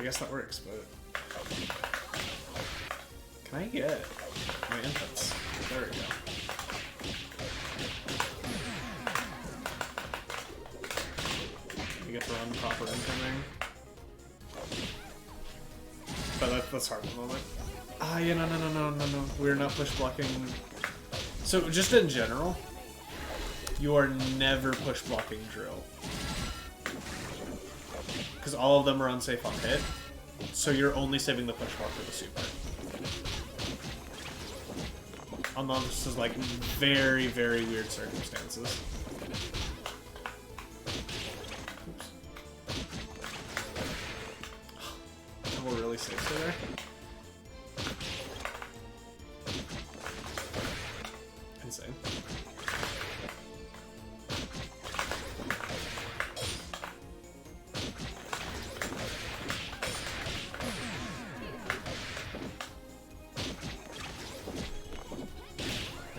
Speaker 1: I guess that works, but can I get my inputs? There we go. You get to run proper incoming. But that's hard at the moment. Ah, yeah, no. We're not push blocking. So, just in general, you are never push blocking drill. Because all of them are unsafe on hit. So you're only saving the push block for the super. Unless there's like very, very weird circumstances. Oops. We're really safe there. Insane.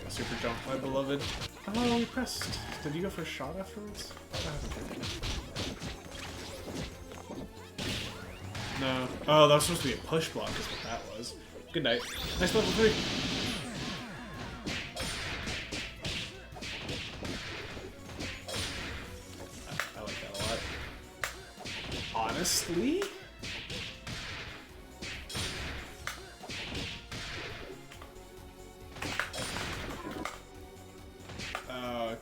Speaker 1: Super jump, my beloved. Oh, we pressed. Did you go for a shot afterwards? No. Oh, that was supposed to be a push block is what that was. Good night. Nice level 3. I like that a lot. Honestly? Wrong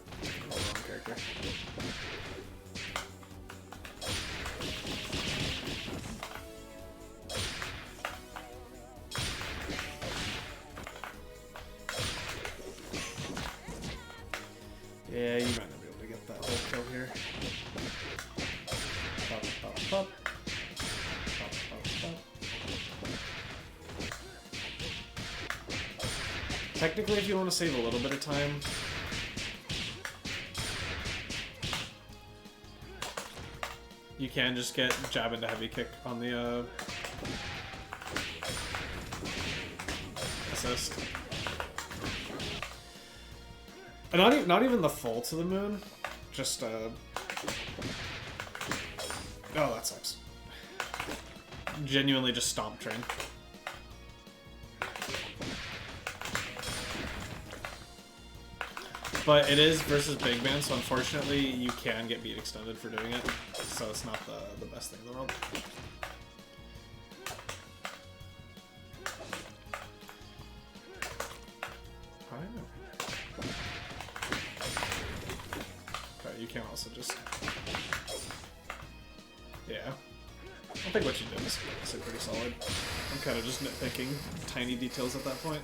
Speaker 1: character. Yeah, you might not be able to get that whole kill here. Pop, pop, pop. Pop, pop, pop. Technically, if you want to save a little bit of time, you can just get jab into heavy kick on the assist. And not even the full to the moon, just oh, that sucks. Genuinely just stomp train. But it is versus big man, so unfortunately you can get beat extended for doing it. So it's not the best thing in the world. Okay, you can also just I think what you did is honestly pretty solid. I'm kind of just nitpicking tiny details at that point.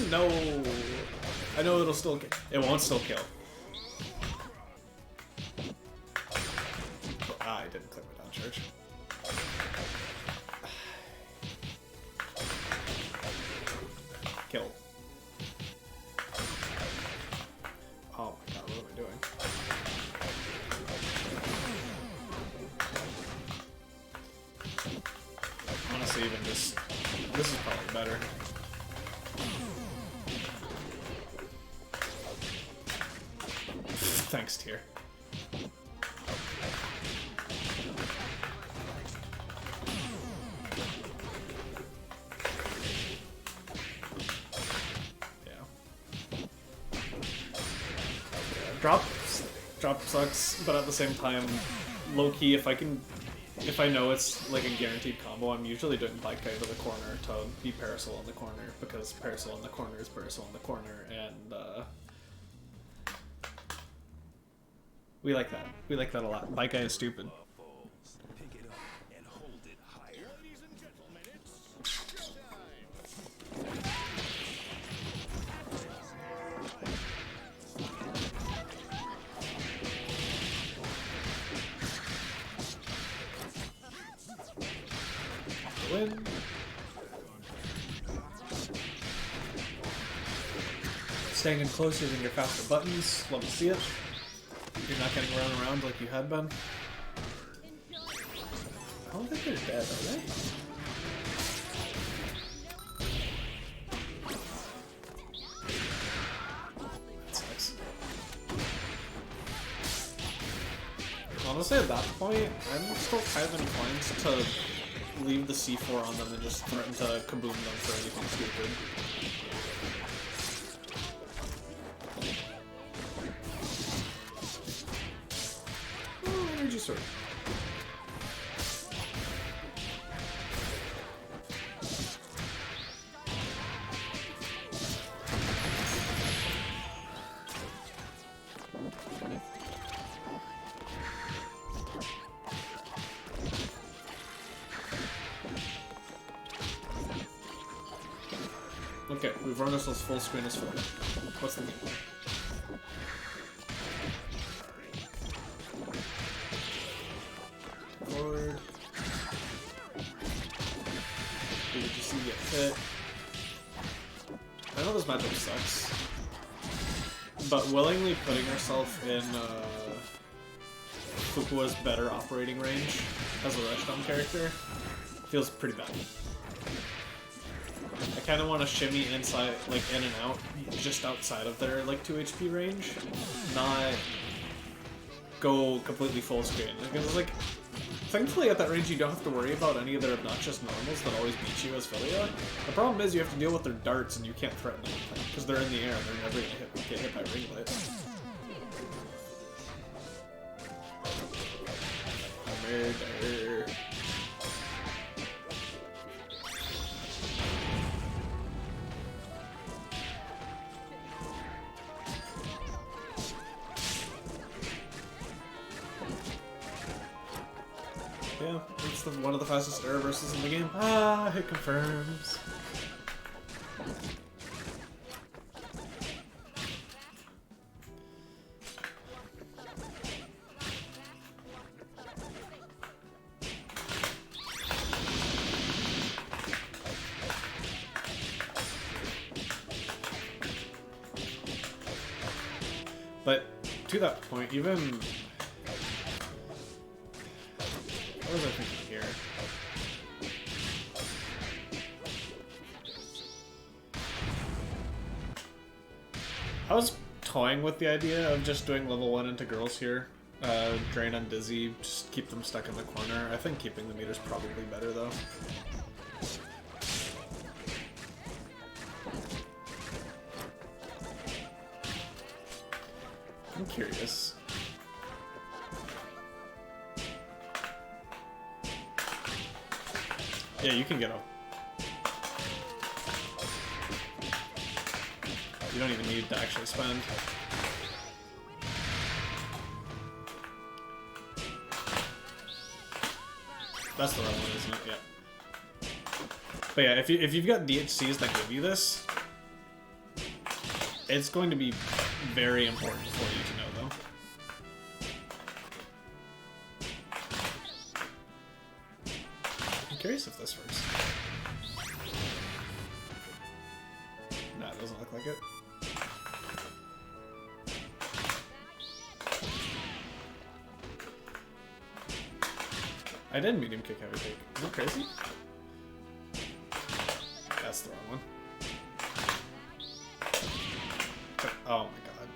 Speaker 1: No! I know it'll still kill. It won't still kill. Ah, I didn't click my down charge. Kill. Oh my god, what am I doing? Honestly, even this is probably better. Thanks, tier. Drop sucks, but at the same time, low key, if I know it's like a guaranteed combo, I'm usually doing Bike Guy to the corner to be Parasol in the corner, because Parasol in the corner is Parasol in the corner, and we like that. We like that a lot. Bike Guy is stupid.
Speaker 2: Pick it up and hold it higher. Ladies and gentlemen, it's showtime.
Speaker 1: Win. Staying in close using your faster buttons. Love to see it. You're not getting run around like you had been. I don't think they're dead, are they? That sucks. Honestly, at that point, I'm still kind of inclined to leave the C4 on them and just threaten to kaboom them for anything stupid. Oh, energy sword. Okay, we've run ourselves full screen as full. What's the game plan? Forward. BGC get hit. I know this matchup sucks, but willingly putting yourself in Fukua's better operating range as a Rushdown character feels pretty bad. I kind of want to shimmy inside, like in and out, just outside of their like 2 HP range, not go completely full screen. Because like, thankfully at that range you don't have to worry about any of their obnoxious normals that always beat you as Philia. The problem is you have to deal with their darts and you can't threaten anything because they're in the air and they're never gonna get hit by ringlet. Murder. Yeah, it's one of the fastest air reversals in the game. Ah, it confirms. But to that point, even what was I thinking here? I was toying with the idea of just doing level 1 into girls here. Drain on Dizzy, just keep them stuck in the corner. I think keeping the meter's probably better though. I'm curious. Yeah, you can get up. You don't even need to actually spend. That's the wrong one, isn't it? Yeah. But yeah, if you've got DHCs that give you this, it's going to be very important for you to know them. I'm curious if this works. No, it doesn't look like it. I did medium kick heavy kick. Is it crazy? That's the wrong one. Oh my god.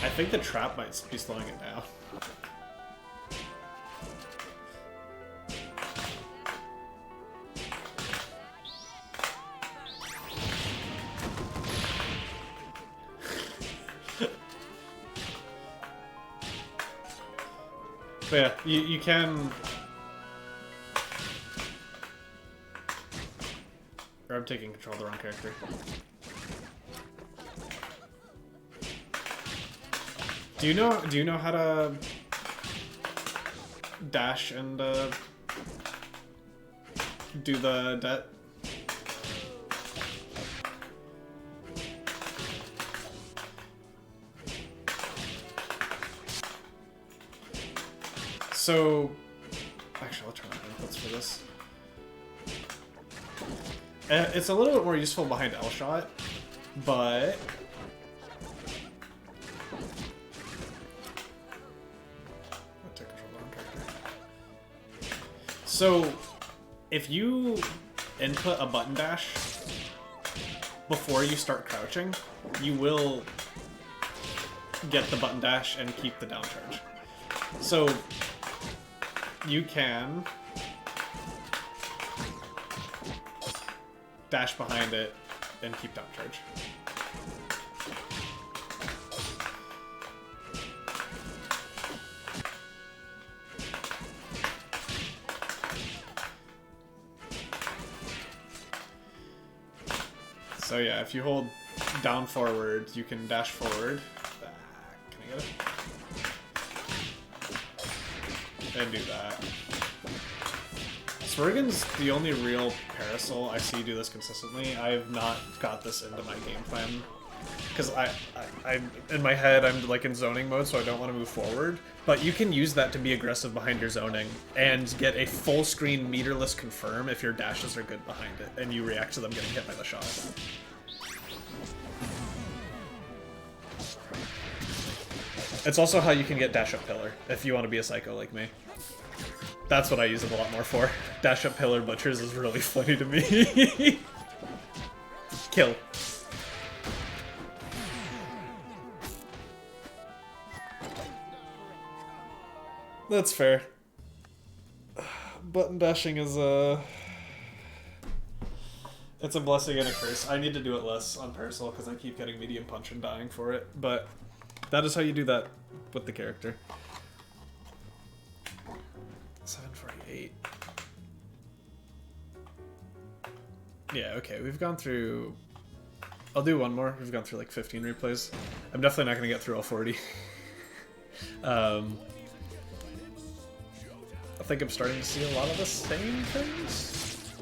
Speaker 1: I think the trap might be slowing it down. But yeah, you can... Or I'm taking control of the wrong character. Do you know how to dash and do the debt? So, actually, I'll turn on inputs for this. It's a little bit more useful behind L shot, but I'll take control of the wrong character. So, if you input a button dash before you start crouching, you will get the button dash and keep the down charge. So you can dash behind it and keep down charge. So yeah, if you hold down forward, you can dash forward. Can I get it? And do that. Swergen's the only real Parasol I see do this consistently. I have not got this into my game plan. Because I in my head, I'm like in zoning mode, so I don't want to move forward. But you can use that to be aggressive behind your zoning and get a full screen meterless confirm if your dashes are good behind it, and you react to them getting hit by the shot. It's also how you can get dash up pillar, if you want to be a psycho like me. That's what I use it a lot more for. Dash up pillar butchers is really funny to me. Kill. That's fair. Button dashing is it's a blessing and a curse. I need to do it less on Parasol because I keep getting medium punch and dying for it, but that is how you do that with the character. 748. Yeah, okay, we've gone through... I'll do one more. We've gone through like 15 replays. I'm definitely not going to get through all 40. I think I'm starting to see a lot of the same things.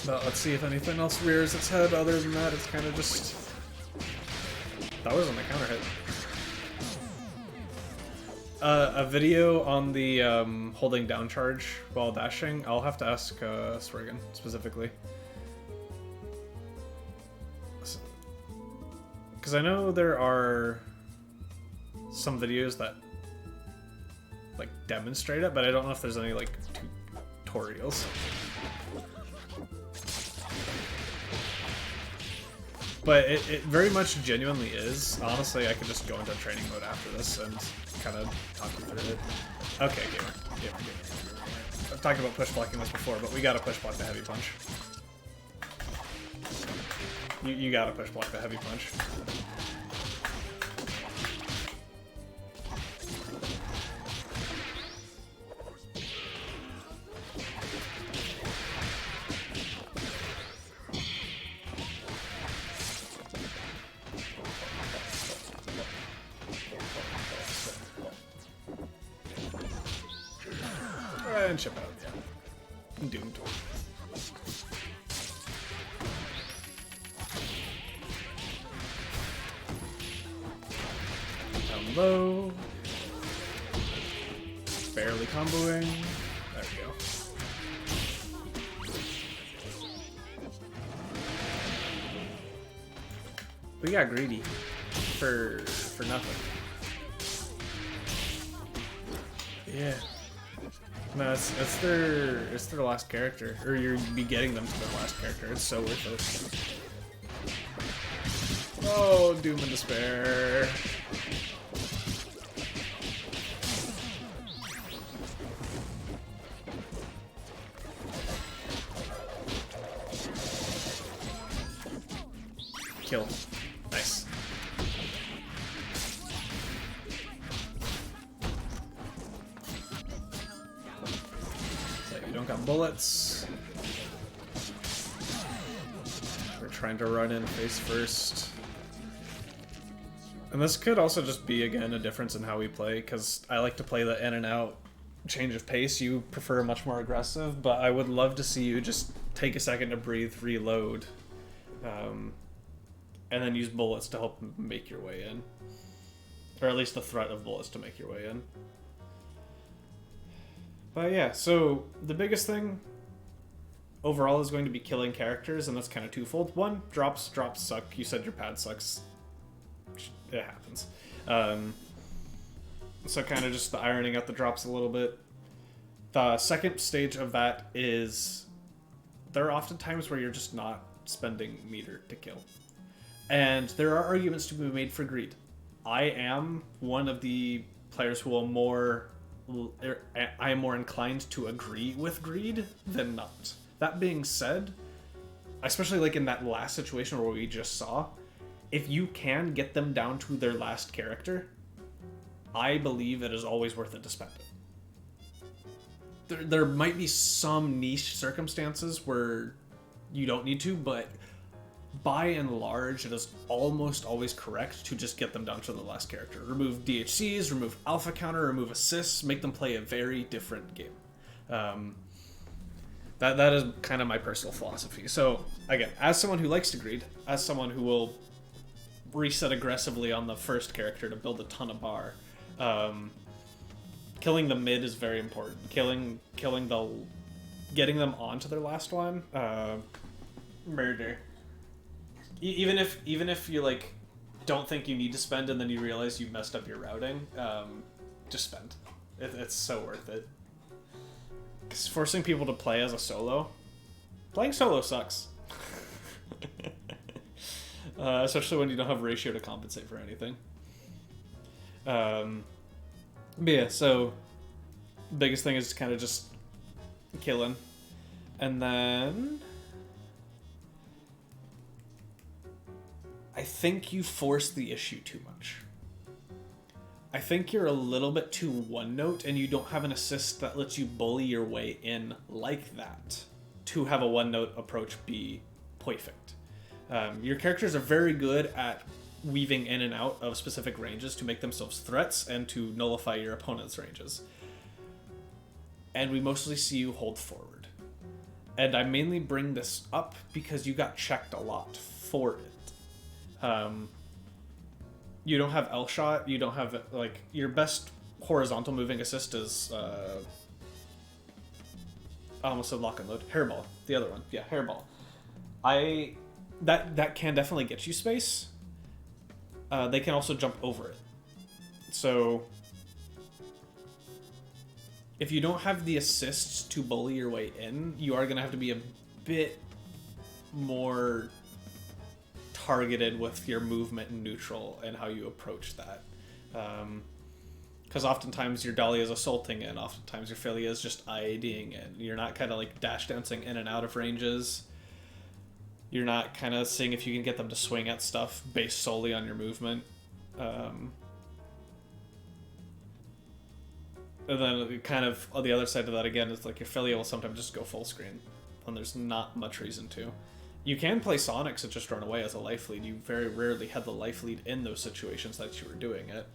Speaker 1: But let's see if anything else rears its head. Other than that, it's kind of just... That was on the counter hit. A video on the holding down charge while dashing. I'll have to ask Swergen specifically. Because I know there are some videos that like demonstrate it, but I don't know if there's any like tutorials. But it very much genuinely is. Honestly, I could just go into training mode after this and kind of talk you through it. Okay, gamer. I've talked about push blocking this before, but we gotta push block the heavy punch. You gotta push block the heavy punch. And chip out, yeah. Doomed. Down low. Barely comboing. There we go. We got greedy for nothing. Yeah. No, it's their last character, or you'll be getting them to their last character. It's so worth it. Oh, doom and despair. Kill. Nice. So you don't got bullets. We're trying to run in face first. And this could also just be, again, a difference in how we play, because I like to play the in and out change of pace. You prefer much more aggressive, but I would love to see you just take a second to breathe, reload. And then use bullets to help make your way in. Or at least the threat of bullets to make your way in. But yeah, so the biggest thing overall is going to be killing characters, and that's kind of twofold. One, drops suck. You said your pad sucks. It happens. So kind of just the ironing out the drops a little bit. The second stage of that is there are often times where you're just not spending meter to kill. And there are arguments to be made for greed. I am one of the players who I am more inclined to agree with greed than not. That being said, especially like in that last situation where we just saw, if you can get them down to their last character, I believe it is always worth it to spend it. There might be some niche circumstances where you don't need to, but by and large, it is almost always correct to just get them down to the last character. Remove DHCs, remove alpha counter, remove assists, make them play a very different game. That is kind of my personal philosophy. So, again, as someone who likes to greed, as someone who will reset aggressively on the first character to build a ton of bar, killing the mid is very important. Getting them onto their last one, murder. Even if you like don't think you need to spend and then you realize you messed up your routing, just spend. It's so worth it. 'Cause forcing people to play as a solo, playing solo sucks. Especially when you don't have ratio to compensate for anything. But yeah, so biggest thing is kind of just killing, and then I think you force the issue too much. I think you're a little bit too one note, and you don't have an assist that lets you bully your way in like that to have a one note approach be perfect. Your characters are very good at weaving in and out of specific ranges to make themselves threats and to nullify your opponent's ranges. And we mostly see you hold forward. And I mainly bring this up because you got checked a lot for it. You don't have L shot. You don't have like your best horizontal moving assist is I almost said lock and load. Hairball, the other one, yeah, hairball. That can definitely get you space. They can also jump over it. So if you don't have the assists to bully your way in, you are gonna have to be a bit more targeted with your movement and neutral and how you approach that. Because oftentimes your Dahlia is assaulting in, oftentimes your Philia is just IADing in. You're not kind of like dash dancing in and out of ranges. You're not kind of seeing if you can get them to swing at stuff based solely on your movement. And then kind of on the other side of that again is like your Philia will sometimes just go full screen when there's not much reason to. You can play Sonics and just run away as a life lead. You very rarely had the life lead in those situations that you were doing it.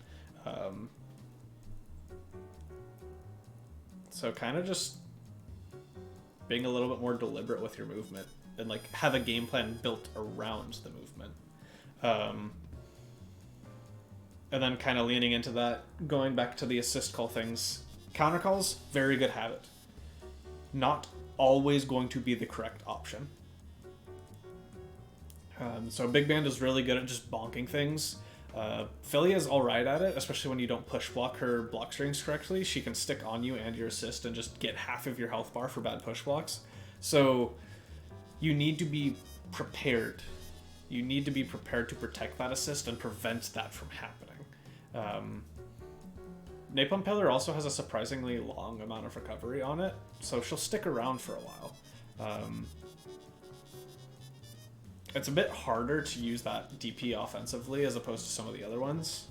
Speaker 1: So kind of just being a little bit more deliberate with your movement and like have a game plan built around the movement. And then kind of leaning into that, going back to the assist call things. Counter calls, very good habit. Not always going to be the correct option. So Big Band is really good at just bonking things. Philia is alright at it, especially when you don't push block her block strings correctly. She can stick on you and your assist and just get half of your health bar for bad push blocks. So you need to be prepared. You need to be prepared to protect that assist and prevent that from happening. Napalm Pillar also has a surprisingly long amount of recovery on it, so she'll stick around for a while. It's a bit harder to use that DP offensively as opposed to some of the other ones,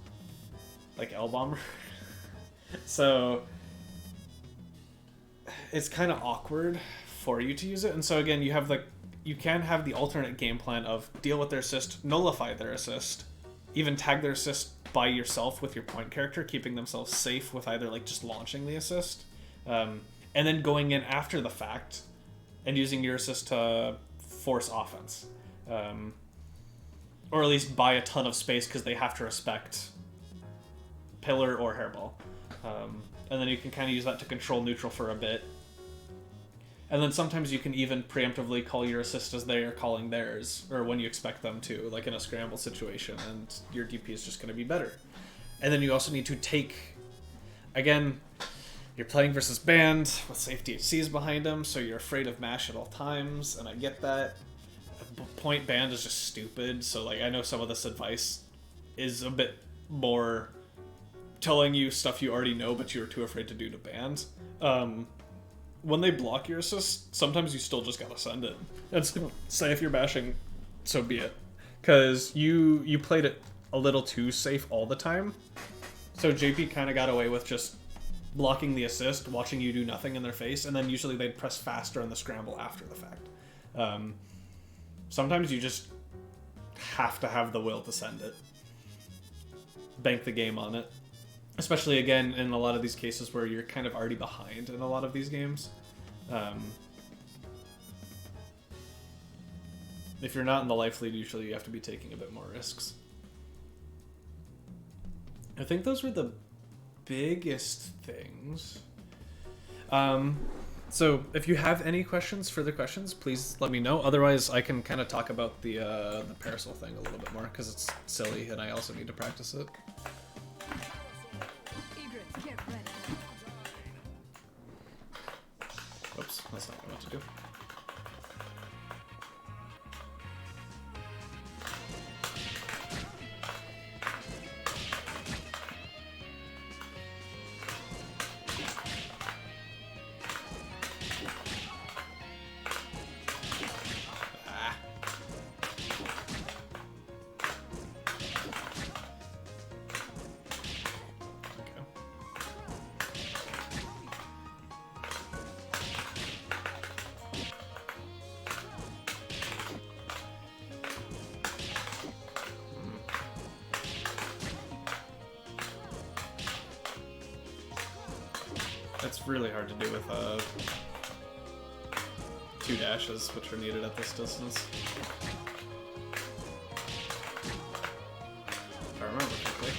Speaker 1: like L-Bomber. So it's kind of awkward for you to use it, and so again, you can have the alternate game plan of deal with their assist, nullify their assist, even tag their assist by yourself with your point character, keeping themselves safe with either like just launching the assist, and then going in after the fact and using your assist to force offense, or at least buy a ton of space because they have to respect Pillar or Hairball, and then you can kind of use that to control neutral for a bit. And then sometimes you can even preemptively call your assist as they are calling theirs, or when you expect them to, like in a scramble situation, and your DP is just going to be better. And then you also need to take, again, you're playing versus Band with safe DHCs behind them, so you're afraid of mash at all times, and I get that. Point Band is just stupid, so like I know some of this advice is a bit more telling you stuff you already know, but you're too afraid to do to Band. When they block your assist, sometimes you still just gotta send it. And so, say if you're bashing, so be it. Because you played it a little too safe all the time. So JP kind of got away with just blocking the assist, watching you do nothing in their face, and then usually they'd press faster on the scramble after the fact. Sometimes you just have to have the will to send it. Bank the game on it. Especially, again, in a lot of these cases where you're kind of already behind in a lot of these games. If you're not in the life lead, usually you have to be taking a bit more risks. I think those were the biggest things. So if you have any further questions, please let me know. Otherwise, I can kind of talk about the parasol thing a little bit more, because it's silly and I also need to practice it. Oops, that's not what I meant to do. It's really hard to do with 2 dashes, which are needed at this distance. If I remember correctly.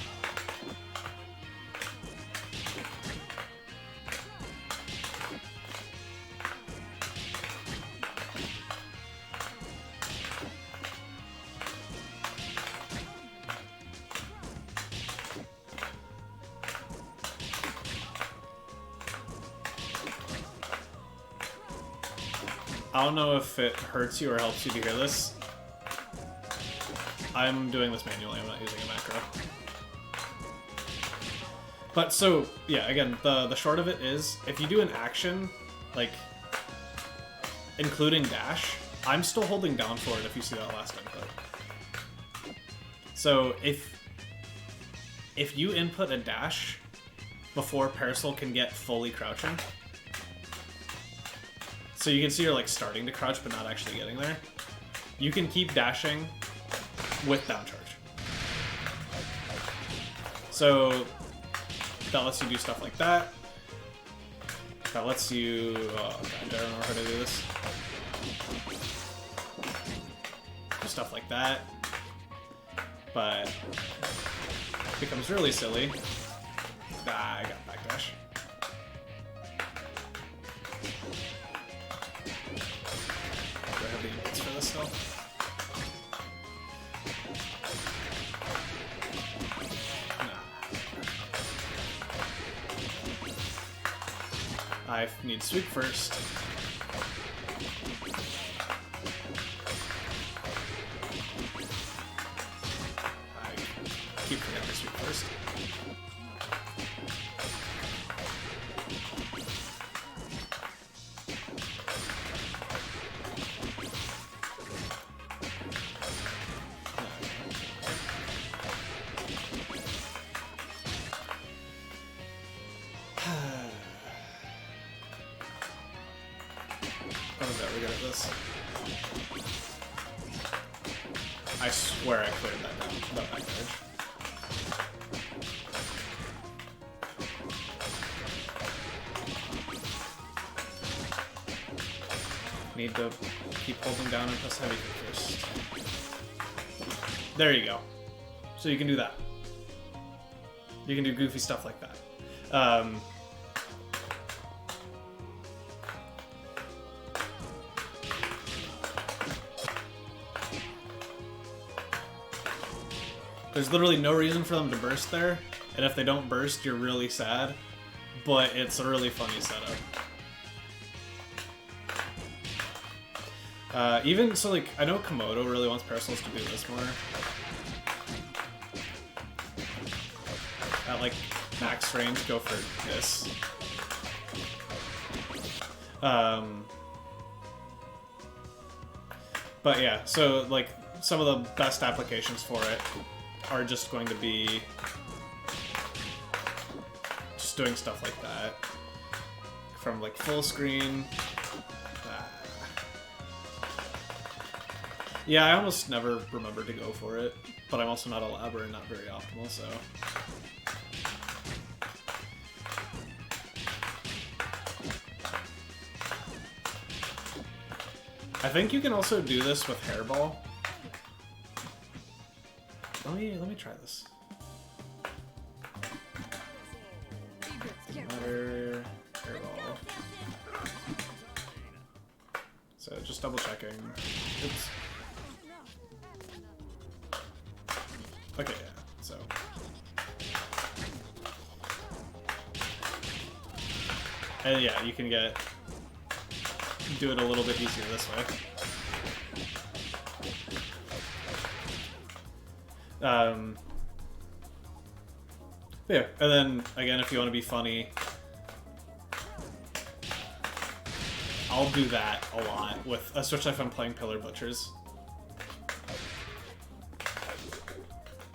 Speaker 1: I don't know if it hurts you or helps you to hear this. I'm doing this manually, I'm not using a macro. But so, yeah, again, the short of it is, if you do an action, like, including dash, I'm still holding down for it if you see that last input. So if you input a dash before Parasol can get fully crouching, so you can see you're like starting to crouch but not actually getting there, you can keep dashing with down charge. So that lets you do stuff like that. That lets you... Oh, God, I don't know how to do this. Stuff like that. But... it becomes really silly. Ah, I got backdash. Do I have the inputs for this still? I need sweep first. I keep forgetting to sweep first. I'm very good at this. I swear I cleared that down, that back edge. Need to keep holding down and press heavy first. There you go. So you can do that. You can do goofy stuff like that. There's literally no reason for them to burst there, and if they don't burst, you're really sad, but it's a really funny setup. Even so, like, I know Komodo really wants Parasols to do this more. At, like, max range, go for this. But yeah, so, like, some of the best applications for it are just going to be just doing stuff like that. From, like, full screen. Yeah, I almost never remember to go for it, but I'm also not a labber and not very optimal, so... I think you can also do this with Hairball. Let me try this. Ladder, Hairball. So just double checking. Oops. Okay, yeah, so. And yeah, you can do it a little bit easier this way. Yeah, and then, again, if you want to be funny, I'll do that a lot, especially if I'm playing Pillar Butchers.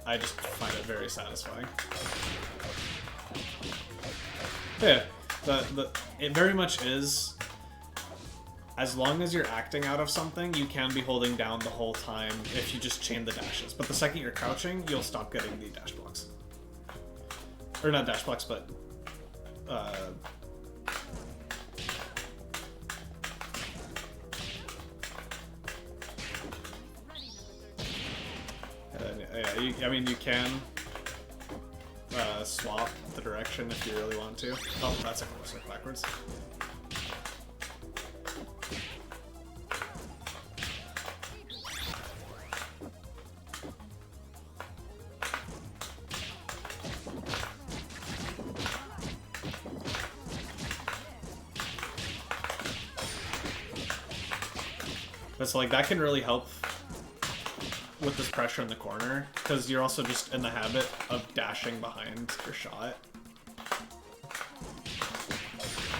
Speaker 1: I just find it very satisfying. Yeah, it very much is. As long as you're acting out of something, you can be holding down the whole time if you just chain the dashes. But the second you're crouching, you'll stop getting the dash blocks. Or not dash blocks, but... yeah, I mean, you can swap the direction if you really want to. Oh, that's a closer backwards. But so, like, that can really help with this pressure in the corner, because you're also just in the habit of dashing behind your shot.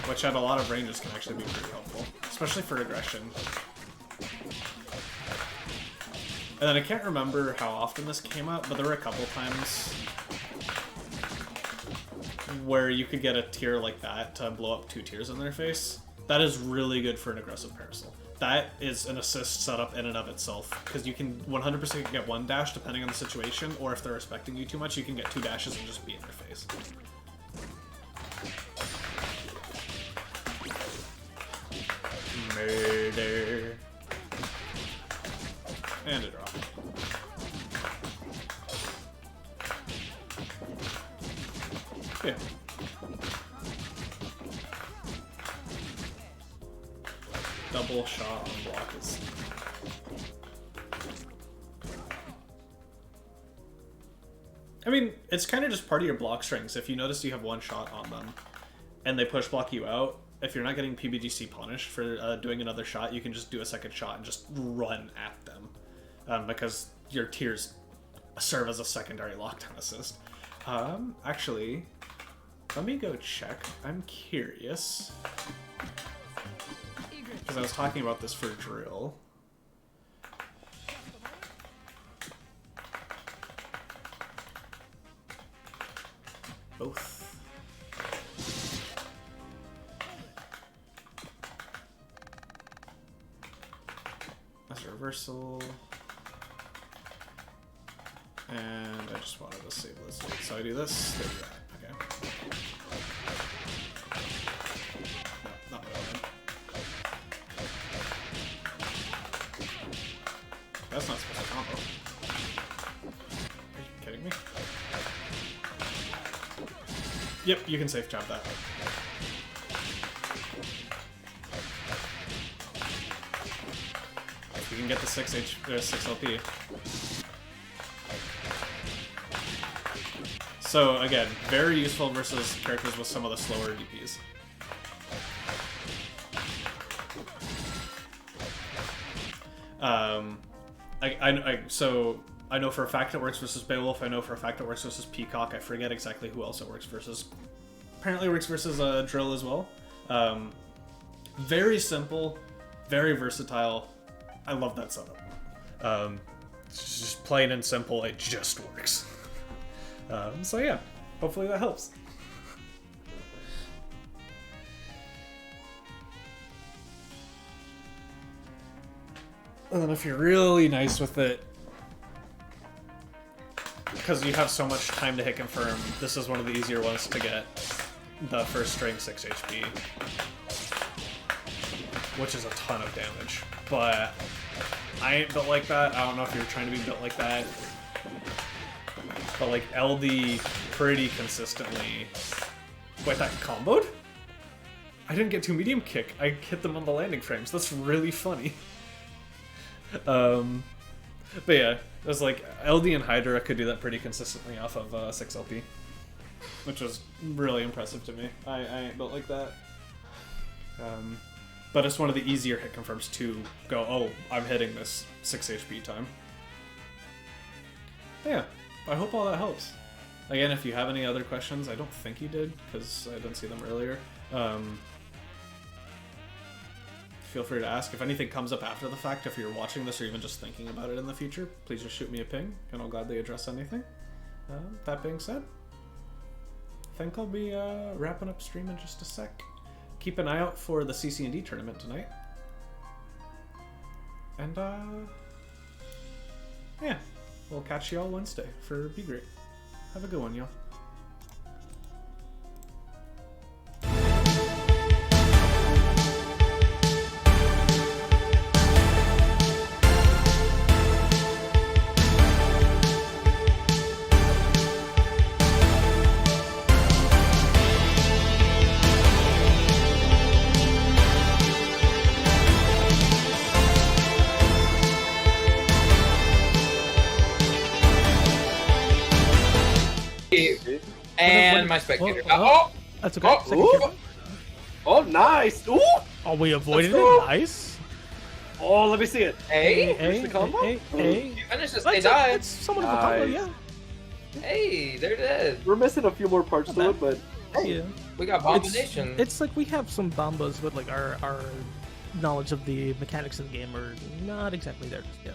Speaker 1: Which at a lot of ranges can actually be pretty helpful, especially for aggression. And then I can't remember how often this came up, but there were a couple times where you could get a tier like that to blow up 2 tiers in their face. That is really good for an aggressive Parasol. That is an assist setup in and of itself, because you can 100% get 1 dash depending on the situation, or if they're respecting you too much, you can get 2 dashes and just be in their face. And a drop. Yeah. Double shot on block is... I mean, it's kind of just part of your block strings. If you notice you have one shot on them, and they push block you out, if you're not getting PBGC punished for doing another shot, you can just do a second shot and just run at them. Because your tiers serve as a secondary lockdown assist. Actually, let me go check. I'm curious. Because I was talking about this for drill. Both. That's a reversal. And I just want to disable this. So I do this, there we go. Okay. No, not what I wanted. That's not supposed to combo. Are you kidding me? Yep, you can safe jab that. If we can get the 6 LP. So again, very useful versus characters with some of the slower DPs. So I know for a fact it works versus Beowulf. I know for a fact it works versus Peacock. I forget exactly who else it works versus. Apparently it works versus Drill as well. Very simple, very versatile. I love that setup. It's just plain and simple. It just works. So yeah, hopefully that helps. And then if you're really nice with it, because you have so much time to hit confirm, this is one of the easier ones to get the first string 6 HP. Which is a ton of damage. But I ain't built like that. I don't know if you're trying to be built like that. But like LD pretty consistently. Wait, that comboed? I didn't get 2 medium kick. I hit them on the landing frames. That's really funny. But yeah, it was like LD and Hydra could do that pretty consistently off of 6 LP, which was really impressive to me. I ain't built like that. But it's one of the easier hit confirms to go, oh, I'm hitting this 6 HP time. Yeah, I hope all that helps. Again, if you have any other questions, I don't think you did, because I didn't see them earlier. Feel free to ask. If anything comes up after the fact, if you're watching this or even just thinking about it in the future, please just shoot me a ping, and I'll gladly address anything. That being said, I think I'll be wrapping up stream in just a sec. Keep an eye out for the CC&D tournament tonight. And, yeah, we'll catch y'all Wednesday for Be Great. Have a good one, y'all.
Speaker 3: And my spectator.
Speaker 4: That's okay.
Speaker 5: Oh, nice! Ooh!
Speaker 4: Oh, we avoided
Speaker 5: Let's go.
Speaker 4: it. Nice.
Speaker 5: Oh, let me see it.
Speaker 3: Hey,
Speaker 5: Here's the combo.
Speaker 3: you finished this. They
Speaker 4: That's
Speaker 3: died.
Speaker 4: somewhat of a combo,
Speaker 5: Nice.
Speaker 4: yeah.
Speaker 3: Hey, they're dead.
Speaker 5: We're missing a few more parts to it, but hey,
Speaker 4: Yeah.
Speaker 3: We got Abomination.
Speaker 4: It's like we have some bombas, but like our knowledge of the mechanics of the game are not exactly there just yet.